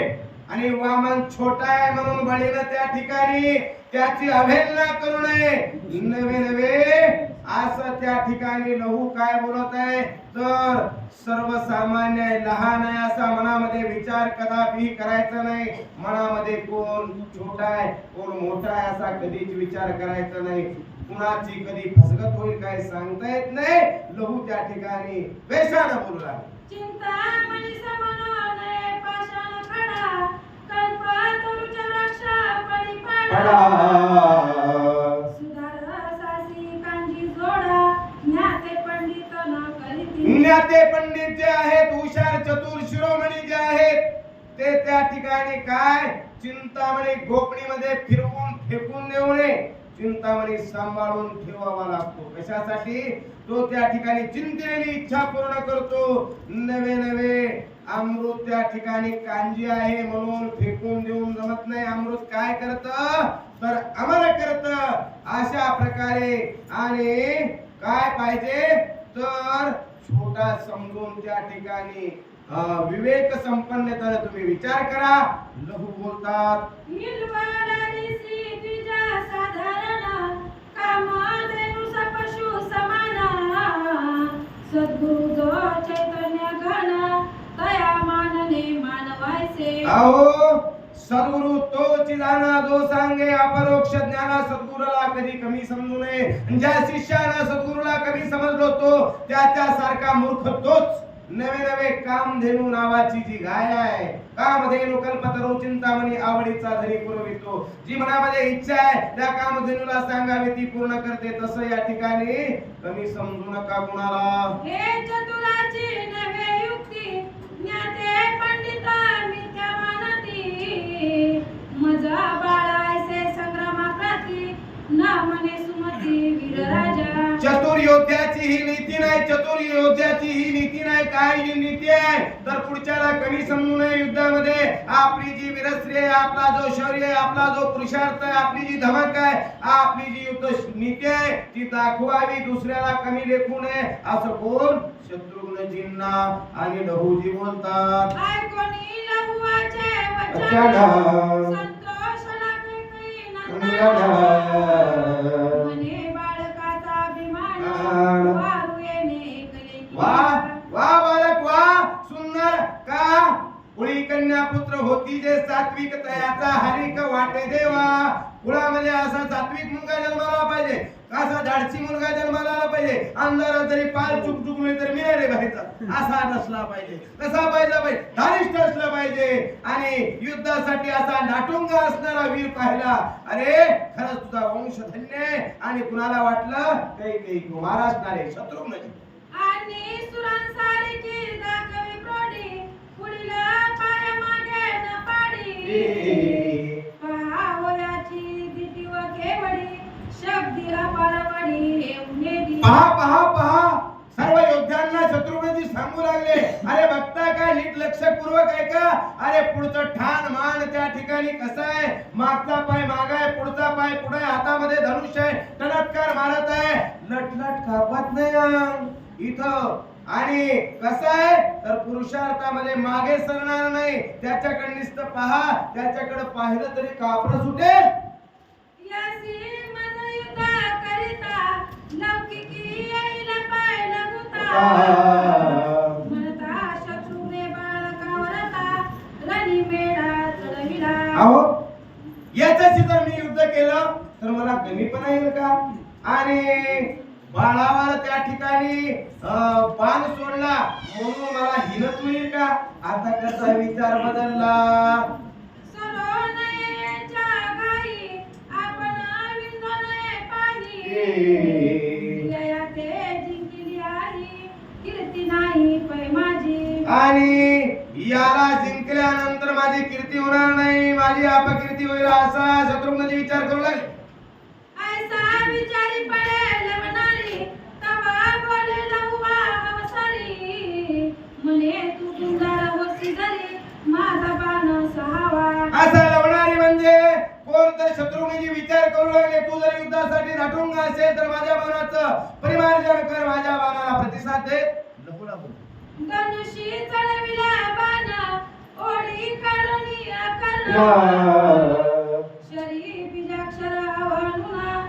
आणि वामन छोटा आहे म्हणून बळीनं त्या ठिकाणी त्याची अवहेलना करू नये. नवे असं त्या ठिकाणी लहू काय बोलत आहे तर सर्वसामान्य आहे, लहान आहे असा मनामध्ये विचार कदापि करायचा नाही. मनामध्ये कोण छोटा आहे कोण मोठा आहे असा कधीच विचार करायचा नाही. कुणाची कधी फसगत होईल काय सांगता येत नाही. लहू त्या ठिकाणी वेशानं बोलू लागला. चिंतामणी समनो नये पाषाण खडा कल्प तरुच रक्षा पडी पडा सुधार सासी कांजी जोडा ज्ञाते पंडित न करीती. ज्ञाते पंडित जे आहेत हुशार चतुर शिरोमणी जे आहेत ते त्या ठिकाणी काय चिंतामणी गोपणीमध्ये फिरवून फेकून देऊ नये. चिंतामणी सांभाळून ठेवावा लागतो. कशासाठी? तो त्या ठिकाणी चिंतेली इच्छा पूर्ण करतो. नवे अमृत त्या ठिकाणी कांजी आहे म्हणून फेकून देऊन जमत नाही. अमृत काय करत तर अमर करत. अशा प्रकारे आणि काय पाहिजे तर छोटा समजून त्या ठिकाणी विवेक संपन्नतेने तुम्ही विचार करा. लहू बोलतात हिलवाडारीसी द्विजा साधारण कामधेनु सपशु समाना सद्गुरु जो चैतन्य घन तया मानने मानवायचे. अहो सद्गुरु तोच जाणा जो सांगे अपरोक्ष ज्ञाना. सद्गुरूला कधी कमी समजू नये. ज्या शिष्यानं सद्गुरूला कमी समजलो तो त्याच्यासारखा मूर्ख तोच. नवे कामधेनू नावाची जी गाय आहे कामधेनू कल्पतरू चिंतामणी आवडीचा धनी पुरवितो. जी मनामध्ये इच्छा आहे त्या कामधेनूला सांगावी ती पूर्ण करते. तसं या ठिकाणी कमी समजू नका कुणाला. हे चतुराची नवे युक्ती ज्ञाते पंडिता मिथ्या मानती. मजा बाळायसे संग्रामाप्रती ना मने सुमती वीर राजा. चतुर योद्ध्याची ही नीती नाही. चतुर योद्ध्याची ही नीती नाही. काय ही नीती आहे तर पुढच्याला कमी समजू नये. युद्धामध्ये आपली जी वीरश्री आहे, आपला जो शौर्य आहे, आपला जो पुरुषार्थ आहे, आपली जी धमक आहे, आपली जी युद्ध नीती आहे ती दाखवावी. दुसऱ्याला कमी लेखू नये असं कोण शत्रुघ्नजींना आणि लहूजी बोलतात. ऐकोनी लहुवाचे वचन संतोष लागे काही नंदन. मने बाळकाचा अभिमान वारू येणे कले. वा वा बालक वा सुंदर का. कुळी कन्या कन्या पुत्र होती जे सात्विक तयाचा हरिक वाटे देवा. कुळामध्ये असा सात्विक मुलगा जन्माला पाहिजे, असा धाडसी मुलगा जन्माला आला पाहिजे. अंधारात जरी पाल चुक चुकले तर मिळाले व्हायचा असा नसला पाहिजे. कसा पाहिजे? धारिष्ठ असला पाहिजे. आणि युद्धासाठी असा नाटुंगा असणारा वीर पाहिला. अरे खरंच तुझा वंश धन्य. आणि कुणाला वाटलं काही कुमार असणारे शत्रुघ्नजी. आणि सुरांसारखी दाखवी प्रौढी, पुढील पाय मागे न पाडी. पहावयाची दिटी व केवडी, शब्दीला पारवडी येऊन पहा सर्व योद्ध्यांना शत्रुघ्नजी सांगू लागले. अरे बघता काय नीट लक्षपूर्वक ऐका. अरे पुढचं ठाण मान त्या ठिकाणी कसं आहे, मागचा पाय मागाय, पुढचा पाय पुढे, हातामध्ये धनुष्य आहे, टणत्कार मारत आहे, लटलट कापत नाही इथं. आणि कसं आहे तर पुरुषार्थामध्ये मागे सरणार नाही. त्याच्याकडे नुसतं पहा, त्याच्याकडे पाहिलं तरी कापड सुटेल. यासी मन युद्ध करिता, लौकिकी येईल पाय लगुता. म्हणता शत्रूने बाळकावरता, रणी मेढा चढविला. अहो याच्याशी जर मी युद्ध केलं तर मला कमीपणा येईल का? आणि बाळावर त्या ठिकाणी बाण सोडला म्हणून मला हिनत होईल का? आता कसा विचार बदलला. सरोनयेच्या गाई, आपण विंदोनये पाही. यया ते जिंकली आई, कीर्ती नाही पै माझी. आणि याला जिंकल्यानंतर माझी कीर्ती होणार नाही, माझी अपकीर्ती होईल असा शत्रुघ्नजी विचार करू लागले. ऐसा विचारी पडेल मनारी, तवा बोले लहुवा अवसरी. म्हणे तू सुंदर होसी जरी, माझा बाण सहावा. असं लवणारी म्हणजे कोण तर शत्रुघ्नजी विचार करू लागले. तू जर युद्धासाठी नाटुंगा असेल तर माझ्या बाणाचं परिमार्जन कर, माझ्या बाणाला प्रतिसाद दे. धनुषी चढविला बाण, ओढी काढून आकर्ण. शरी बीजाक्षर आव्हानुना,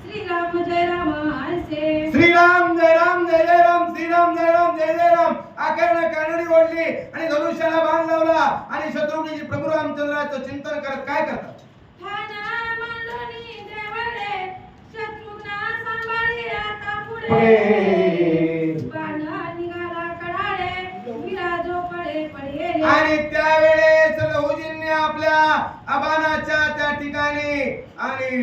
श्रीराम जय राम ऐसे. श्रीराम जय राम जय जय राम, श्रीराम जय राम जय जय राम. आकर्ण कानडी ओढली आणि धनुष्याला बाण लावला. आणि शत्रुघ्नजी प्रभू रामचंद्राचं चिंतन करत काय करतात? ठाणा मांडोनी देवळे, शत्रुघ्ना सांभाळी आता पुढे. बाण निघाला कडाळे, विराजो पडे पडे. आणि त्यावेळेस लहुजींनी आपल्या अबाणाच्या त्या ठिकाणी आणि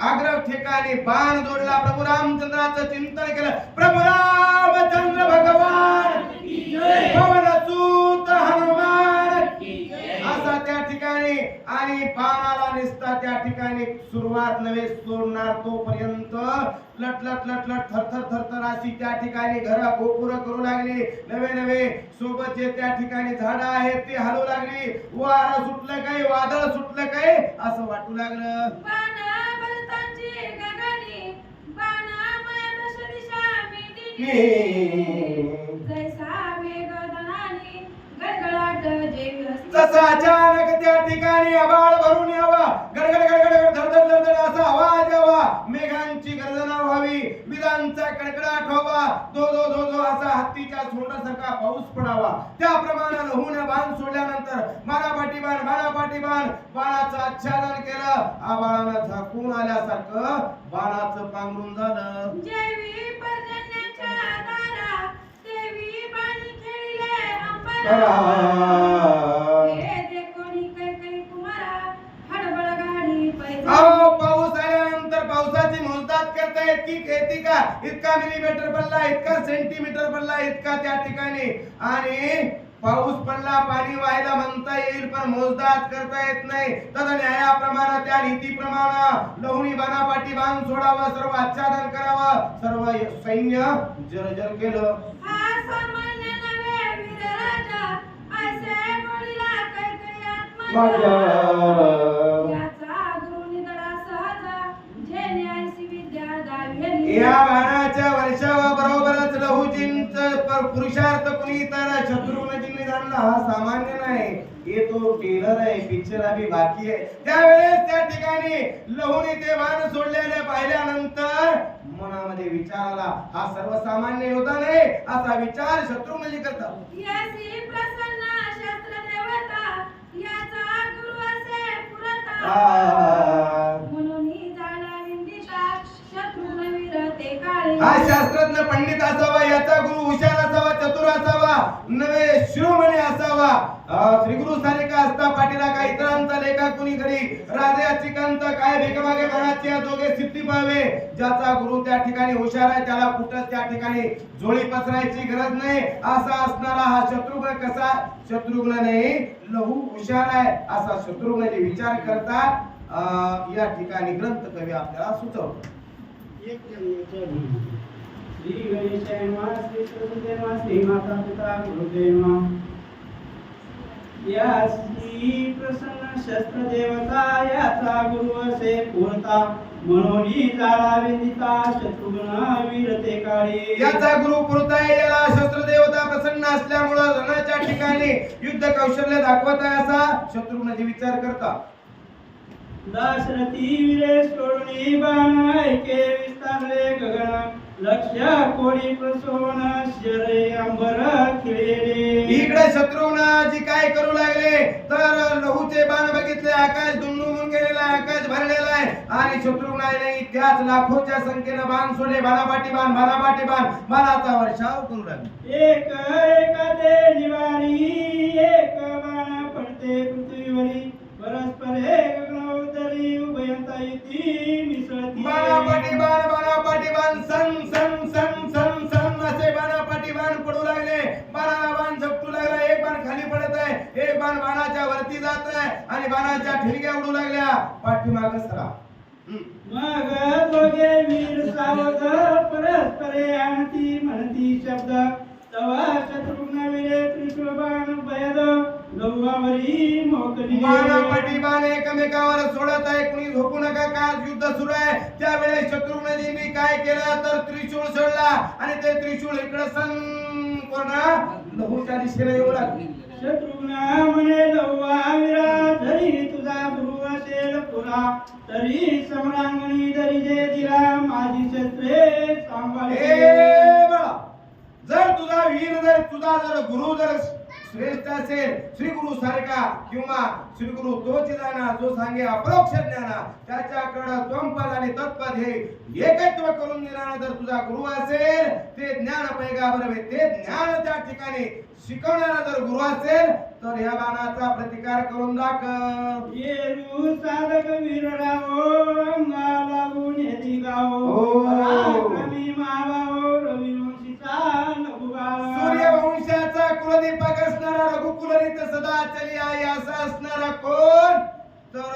आग्रह ठिकाणी बाण जोडला. प्रभू रामचंद्राचं चिंतन केलं. प्रभू रामचंद्र भगवान पवनसूत हनुमान असा त्या ठिकाणी. आणि बाणाला निसता त्या ठिकाणी सुरुवात नव्हे सोडणार तोपर्यंत लटलट लटलट थरथर थरथर अशी त्या ठिकाणी घर गोपुर करू लागली. नवे नवे सोबत जे त्या ठिकाणी झाडं आहेत ते हलू लागली. वारं सुटलं काय, वादळ सुटलं काय असं वाटू लागलं. बाणा भरतांची गगनी, बाणामय दश दिशा मेदिनी. जैसा मेघधनानी, गडगडाट जेवी हस्ती. जसं अचानक त्या ठिकाणी आभाळ भरून यावं, गडगड गडगड धडधड धडधड असा आवाज यावा, मेघांची गर्जना व्हावी, विजांचा कडकडाट व्हावा, धो धो धो धो असा हत्तीच्या सोंडासारखा पाऊस पडावा. त्याप्रमाणे लहून बाण सोडल्यानंतर बाणापाठी बाण बाणाचं आच्छादन केलं. आभाळानं झाकून आल्यासारखं बाणाचं पांघरून झालं. जेवी पर्जन्याच्या दारा, देवी बाणी खेळले अंबरा. हे देखोनी कैकई कुमारा, हडबड गाडी पैजा. अहो पाऊस आल्यानंतर पावसाची मोजदाद करता येते का? इतका मिलीमीटर पडला, इतका सेंटीमीटर पडला, इतका त्या ठिकाणी. आणि पाऊस पडला, पाणी व्हायला म्हणता येईल पण मोजदाद करता येत नाही. तद न्यायाप्रमाणे त्या नीतीप्रमाणे लहुनी बाणापाठी बाण सोडावं, सर्व आच्छादन करावं, सर्व सैन्य जर्जर केलं. हा सामान्य नव्हे वीरराजा, ऐसे बोलिला कैकई आत्मजा. याचा गुरु निधडा सहजा, जेणे ऐसी विद्या दाविली. या बाणाच्या वर्षाबरोबरच लहुजींचं पुरुषार्थ कुणी तर शत्रुघ्नजींनी जाणला. हा सामान्य नाही, हे तो टेलर आहे, पिक्चर अभी बाकी आहे. त्यावेळेस त्या ठिकाणी लहुनी ते बाण सोडलेले पाहिल्यानंतर मनामध्ये विचार आला, हा सर्वसामान्य योद्धा नाही असा विचार शत्रुघ्नजी करतात. यासी प्रसन्न शस्त्र देवता, म्हणून झाला निंदिता शत्रुघ्न वीर ते काळे हा शास्त्रज्ञ पंडित असावा, याचा गुरु हुशार असावा, चतुर असावा, नवे शिरोमणी असावा. श्री गुरु सारिका असता पाटीला काय इतरांचा लेखा कुणी घरी राजा चिकांत काय भेकमागे मनाची दोघे सिद्धी पावे. ज्याचा गुरु त्या ठिकाणी हुशार आहे त्याला कुठंच त्या ठिकाणी जोळी पसरायची गरज नाही. असा असणारा हा शत्रुघ्न कसा शत्रुघ्न नाही लहू हुशार आहे असा शत्रुघ्नाचे विचार करतात या ठिकाणी ग्रंथ कवी आपल्याला सुचवतो. श्री गणेशाय नमः, श्री सरस्वती नमः, श्री माता पिता गुरुदेव नमः. या श्री प्रसन्न शस्त्र देवता याचा गुरु असे पूर्णता म्हणून झाला वेदिता शत्रुघ्न वीर ते काळे. याचा गुरु पुरताय याला शस्त्र देवता प्रसन्न असल्यामुळे रणाच्या ठिकाणी युद्ध कौशल्य दाखवत आहे असा शत्रुघ्नाचे विचार करता. दाशरथी वीरे सोडणी बाण ऐके विस्तारले गगन लक्ष कोडी प्रसोन शरे अंबर खिळले. इकडे शत्रुघ्नाजी काय करू लागले तर लहूचे बाण बघितले, आकाश दुमदुमून गेलेला आहे, आकाश भरलेला आहे आणि शत्रुघ्नाने त्याच लाखोच्या संख्येने बाण सोडले. बाणापाठी बाण बाणापाठी बाण बाणाचा वर्षाव करू लागले. एक एकादे निवारी एक बाण पडते पृथ्वीवरी परस्पर एक गगनोदरी उभयंता युती मिसळती. बाणापाठी बाण बाणापाठी बाण सन सन सन सन सन असे बाणापाठी बाण पडू लागले. बाणाला बाण झपटू लागला, एक बाण खाली पडत आहे, एक बाण बाणाच्या वरती जात आहे आणि बाणाच्या ठिणग्या उडू लागल्या. पाठीमागे सरा. मग दोघे वीर सावध परस्परे आणती म्हणती शब्द तवा शत्रुघ्न वीरे त्रिशूळ बाण भयद लव्वावरी मोकली. बाणापाठी बाण एकमेकावर सोडत आहे, कुणी झोपू नका का युद्ध सुरू आहे. त्यावेळेस शत्रुघ्नजींनी काय केलं तर त्रिशूळ सोडला आणि ते त्रिशूळ इकडे सन कोणा लहूच्या दिशेने येऊ लागले. शत्रुघ्न म्हणे लव्वा वीरा जरी तुझा गुरु असेल पुरा तरी सम्रांगणी दरी जे दिला माझी शस्त्रे सांभाळे. जर तुझा वीर जर तुझा जर गुरु जर श्रेष्ठ असेल श्री गुरु सारखा किंवा श्री गुरु तोच जाणा जो सांगे अपरोक्ष ज्ञाना त्याच्याकडे त्वमपद आणि तत्पद हे एकत्व करून देणारा जर तुझा गुरु असेल ते ज्ञान पैगाबर ते ज्ञान त्या ठिकाणी शिकवणारा जर गुरु असेल तर ह्या बाणाचा प्रतिकार करून दाखव. येरू साधक वीर रावो अंगाला गुन्हे गावो पराक्रमी मावाओ रविवंशीचा नभुगावा. सूर्यवंशाचा कुलदीपक असणारा रघुकुलरित सदा चली आई असा असणारा कोण तर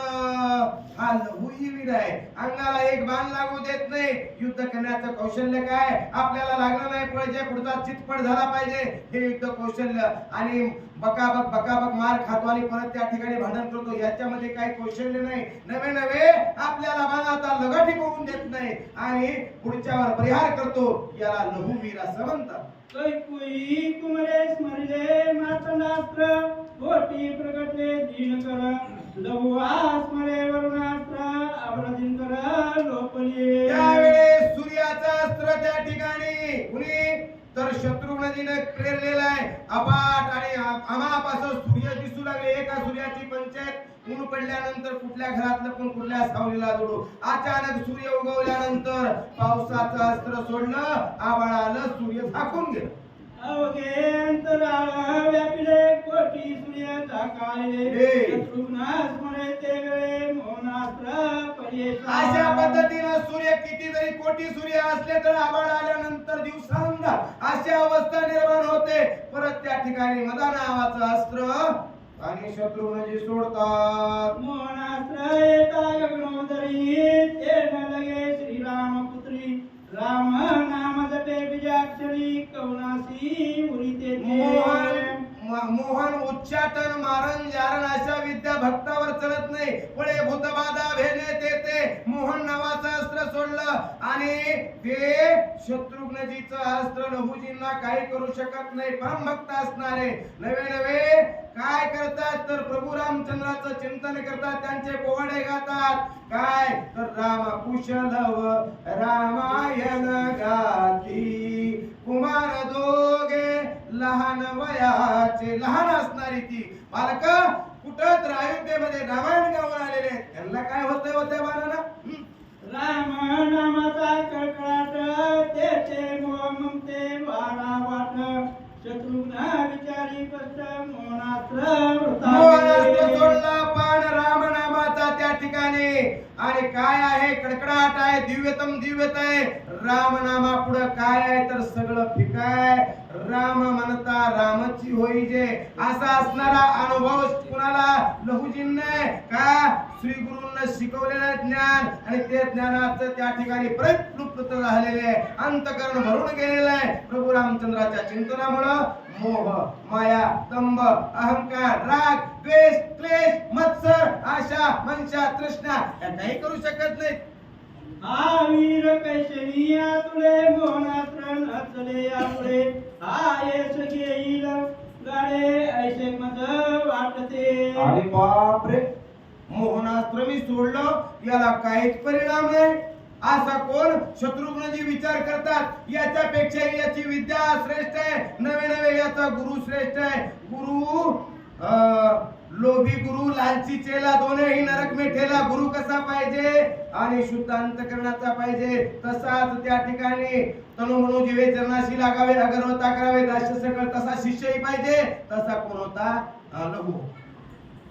हा लहूही वीर आहे. अंगाला एक बाण लागू देत नाही. युद्ध करण्याचं कौशल्य काय आपल्याला लागलं नाही पाहिजे, पुढचा चितपट झाला पाहिजे हे युद्ध कौशल्य. आणि बकाबक मार खातो आणि परत त्या ठिकाणी भांडण करतो याच्यामध्ये काही कौशल्य नाही. नवे नवे आपल्याला बाणाचा लगटी होऊन देत नाही आणि पुढच्यावर परिहार करतो याला लहूवीर असं म्हणतात. कैकुई कुमरे स्मरले मातंडास्त्र कोटी प्रगटले दीन कर लहुआ स्मरे वरुणास्त्र अवरदिन कर लोपले. त्यावेळेस सूर्याचं अस्त्र त्या ठिकाणी कुणी तर शत्रुघ्नजीने प्रेरलेलं आहे. अपाट आणि अमापासून सूर्य दिसू लागले. एका सूर्याची पंचायत ऊन पडल्यानंतर कुठल्या घरातलं पण कुठल्या सावलीला जोडू. अचानक सूर्य उगवल्यानंतर पावसाचं अस्त्र सोडलं, आभाळ आलं, सूर्य झाकून गेलं. अवघे अंतराळ व्यापिले कोटी सूर्य झाकाळे शत्रुघ्न स्मरे ते वेळे मोहनास्त्र पर्येसा. अशा पद्धतीनं सूर्य किती जरी कोटी सूर्य असले तर आभाळ आल्यानंतर दिवसांदा अशी अवस्था निर्माण होते. परत त्या ठिकाणी मदा नावाचं अस्त्र आणि शत्रुघ्नजी सोडतात. मोहनास्त्र येता गगनोदरी ते न लगे श्रीरामपुत्री राम नाम जपे बीजाक्षरी कवनासी उरिते मोहन उच्चाटन मारण जारण अशा विद्या भक्तावर चलत नाही. पुढे भूतबाधा भेने ते मोहन नावाचं अस्त्र सोडलं आणि ते शत्रुघ्नजीचं अस्त्र लहूजींना काही करू शकत नाही. परमभक्त असणारे नवे नवे काय करतात तर प्रभू रामचंद्राचं चिंतन करतात, त्यांचे पोवाडे गातात. काय तर राम कुशलव रामायण गाती कुमार दोघे लहान वयाचे. लहान असणारी ती बालक कुठं तर अयोध्येमध्ये रामायण गाऊन आलेले त्यांना त्या बाणाला? राम नामाचा कळकळाट त्याचे मोह ममते वारा वाट शत्रुघ्न विचारी कष्ट मोहनास्त्र मोहनास्त्र सोडला पण राम नामाचा त्या ठिकाणी आणि काय आहे कडकडाट आहे दिव्यतम दिव्यत आहे राम नामा पुढे काय आहे तर सगळं फिक आहे राम म्हणता रामची होई जे असा असणारा अनुभव कुणाला लहुजींने का श्री गुरूंना शिकवलेलं ज्ञान आणि ते ज्ञानाचं त्या ठिकाणी प्रत्युत्पत्त झालेले अंतकरण भरून गेलेलं आहे प्रभू रामचंद्राच्या चिंतनामुळे मोह माया दंभ अहंकार राग द्वेष क्लेश मत्सर आशा मनशा तृष्णा या काही करू शकत नाहीत हा वीर कैसनिया तुले मोहनास्त्र नचले आपले हा यश घेईल गाडे ऐसे मज वाटते अरे बापरे मोहनास्त्र मी सोडलं याला काहीच परिणाम नाही असा कोण शत्रुघ्नजी विचार करतात याच्यापेक्षा याची विद्या श्रेष्ठ आहे नवे नवे याचा गुरु श्रेष्ठ आहे गुरु लोभी गुरु लालची चेला दोन्ही नरक मेठेला गुरु कसा पाहिजे आणि शुद्ध अंतकरणाचा पाहिजे तसाच त्या ठिकाणी तनु म्हणून जीवे चरणाशी लागावे अगरवता करावे दास्य सकळ तसा शिष्यही पाहिजे तसा कोण होता लघु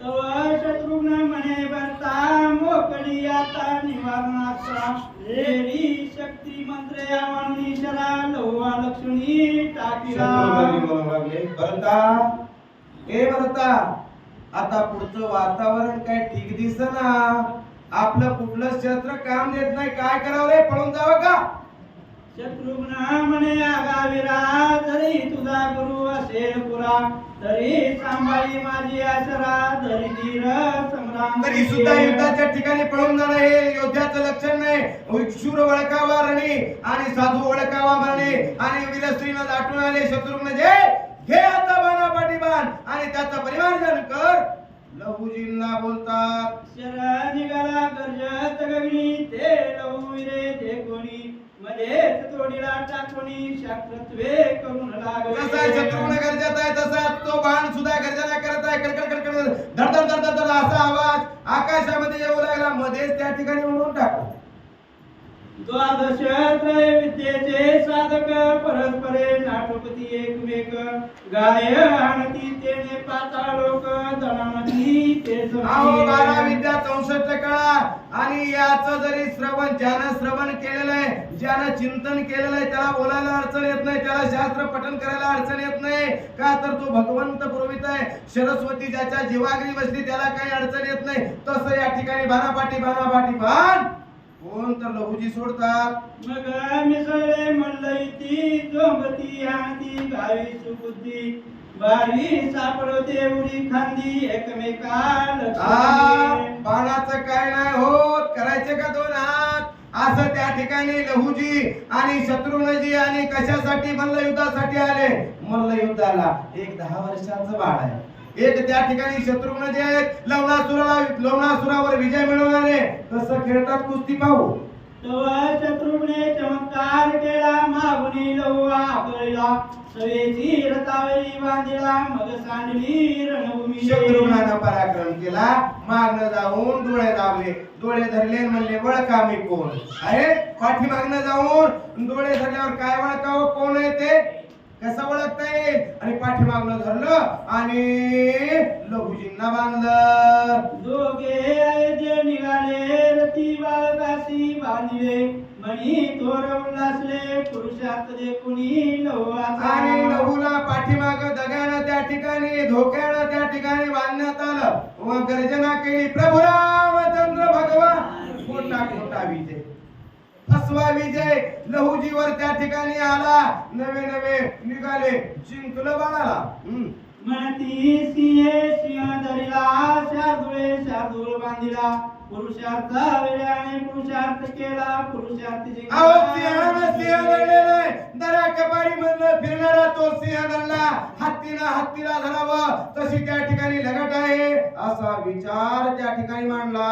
तव शत्रुघ्न म्हणे भरता मोकळी आता निवारणाचा लेरी शक्ती मंत्रे म्हणून शरा लहुआ लक्ष्मी टाकीला भरता ए भरता आता पुढचं वातावरण काय ठीक दिसना आपलं कुठलं शस्त्र काम देत नाही काय करावं रे पळून जावं का शत्रुघ्न म्हणे आगावीरा जरी तुझा गुरु असेल पुरा तरी सांभाळी माझी आसरा धरी धीर संग्राम तरी सुद्धा युद्धाच्या ठिकाणी पळून जाणं हे योद्ध्याचं लक्षण नाही शूर ओळखावा रणी आणि साधू ओळखावा मरणे आणि वीरश्रीनं दाटून आले शत्रुघ्न जे घे आता बाणा पाठीबाण आणि त्याचा परिमार्जन कर लहुजींना बोलतात शर निघाला गरजत गगनी ते लहुविरे ते कोणी मध्येच तोडीला टाकूनी शास्त्रत्वे करून जसा लागले शत्रुघ्न गरजत आहे तसा तो बाण सुद्धा गर्जना करत आहे कडकड कडकड धड धड धड धड असा आवाज आकाशामध्ये येऊ लागला मध्येच त्या ठिकाणी म्हणून टाकला द्वादश त्रय विद्येचे साधक परस्परे नाटोपती एकमेक गाय आणती तेने पाताळ लोक दणानती ते अहो 12 विद्या 64 कळा आणि याचं जरी ज्यानं श्रवण केलेलं आहे ज्यानं चिंतन केलेलं आहे त्याला बोलायला अडचण येत नाही त्याला शास्त्र पठण करायला अडचण येत नाही का तर तो भगवंत पुरवित आहे सरस्वती ज्याच्या जीवाग्री बसली त्याला काही अडचण येत नाही तसं या ठिकाणी बाणापाठी बाण कोण तर लहुजी सोडतात मग मिसळे मल्लईती जोंबती आणती गावी सुबुद्धी बारी सापडते उरी खांदी एकमेका लक्ष्मी बाणाचं काय नाही होत करायचे का 2 हात असं त्या ठिकाणी लहुजी आणि शत्रुघ्नजी आणि कशासाठी मल्लयुद्धासाठी आले मल्लयुद्धाला एक 10 वर्षाचं बाळ आहे एक त्या ठिकाणी शत्रुघ्न जे आहेत लवणासुरावर विजय मिळवणारे कसं खेळतात कुस्ती पाहू तेव्हा शत्रुघ्ने चमत्कार केला मागुनी लहुआ आपल्याला सवेची रतावरी बांधिला मग सांडली रणभूमी शत्रुघ्नानं पराक्रम केला मागणं जाऊन डोळे दाबले डोळे धरले म्हणले वळखा मी कोण अरे पाठीमागणं जाऊन डोळे धरल्यावर काय वळखावं कोण आहे ते कसं ओळखता येईल आणि पाठीमागणं धरलं आणि लहुजींना बांधलं दोघे अयोध्ये निघाले रती बाळकाशी बांधले मणी थोर उल्हासले पुरुषार्थ देखुनी लहुआचा आणि लहुला पाठीमाग दगानं त्या ठिकाणी धोक्यानं त्या ठिकाणी बांधण्यात आलं व गर्जना केली प्रभू रामचंद्र भगवान मोठा विजय फसवा विजय लहुजीवर त्या ठिकाणी आला नवे निघाले जिंकलं बाळाला म्हणती सिंह धरिला शार्दूळ बांधिला पुरुषार्थ वेळाने पुरुषार्थ केला पुरुषार्थ सिंह धरलेला दरा कपारी मधनं फिरणारा तो सिंह धरला हत्तीला धरावं तशी त्या ठिकाणी लगट आहे असा विचार त्या ठिकाणी मांडला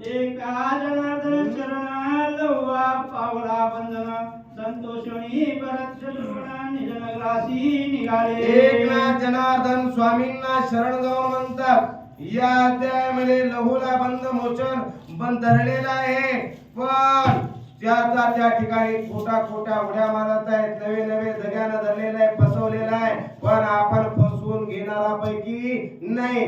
एका जनार्दन शरण लहुआ पावला बंधन संतोषणी भरत शत्रुघ्न निजनगराशी निघाले एकनाथ जनार्दन स्वामींना शरण जाऊन म्हणतात या अध्यायामध्ये लहूला बंद मोचन बंद धरलेला आहे, पण त्याचा त्या ठिकाणी खोटा उड्या मारत आहेत, नवे जगानं धरलेला आहे, फसवलेला आहे, पण आपण फसवून घेणारा पैकी नाही.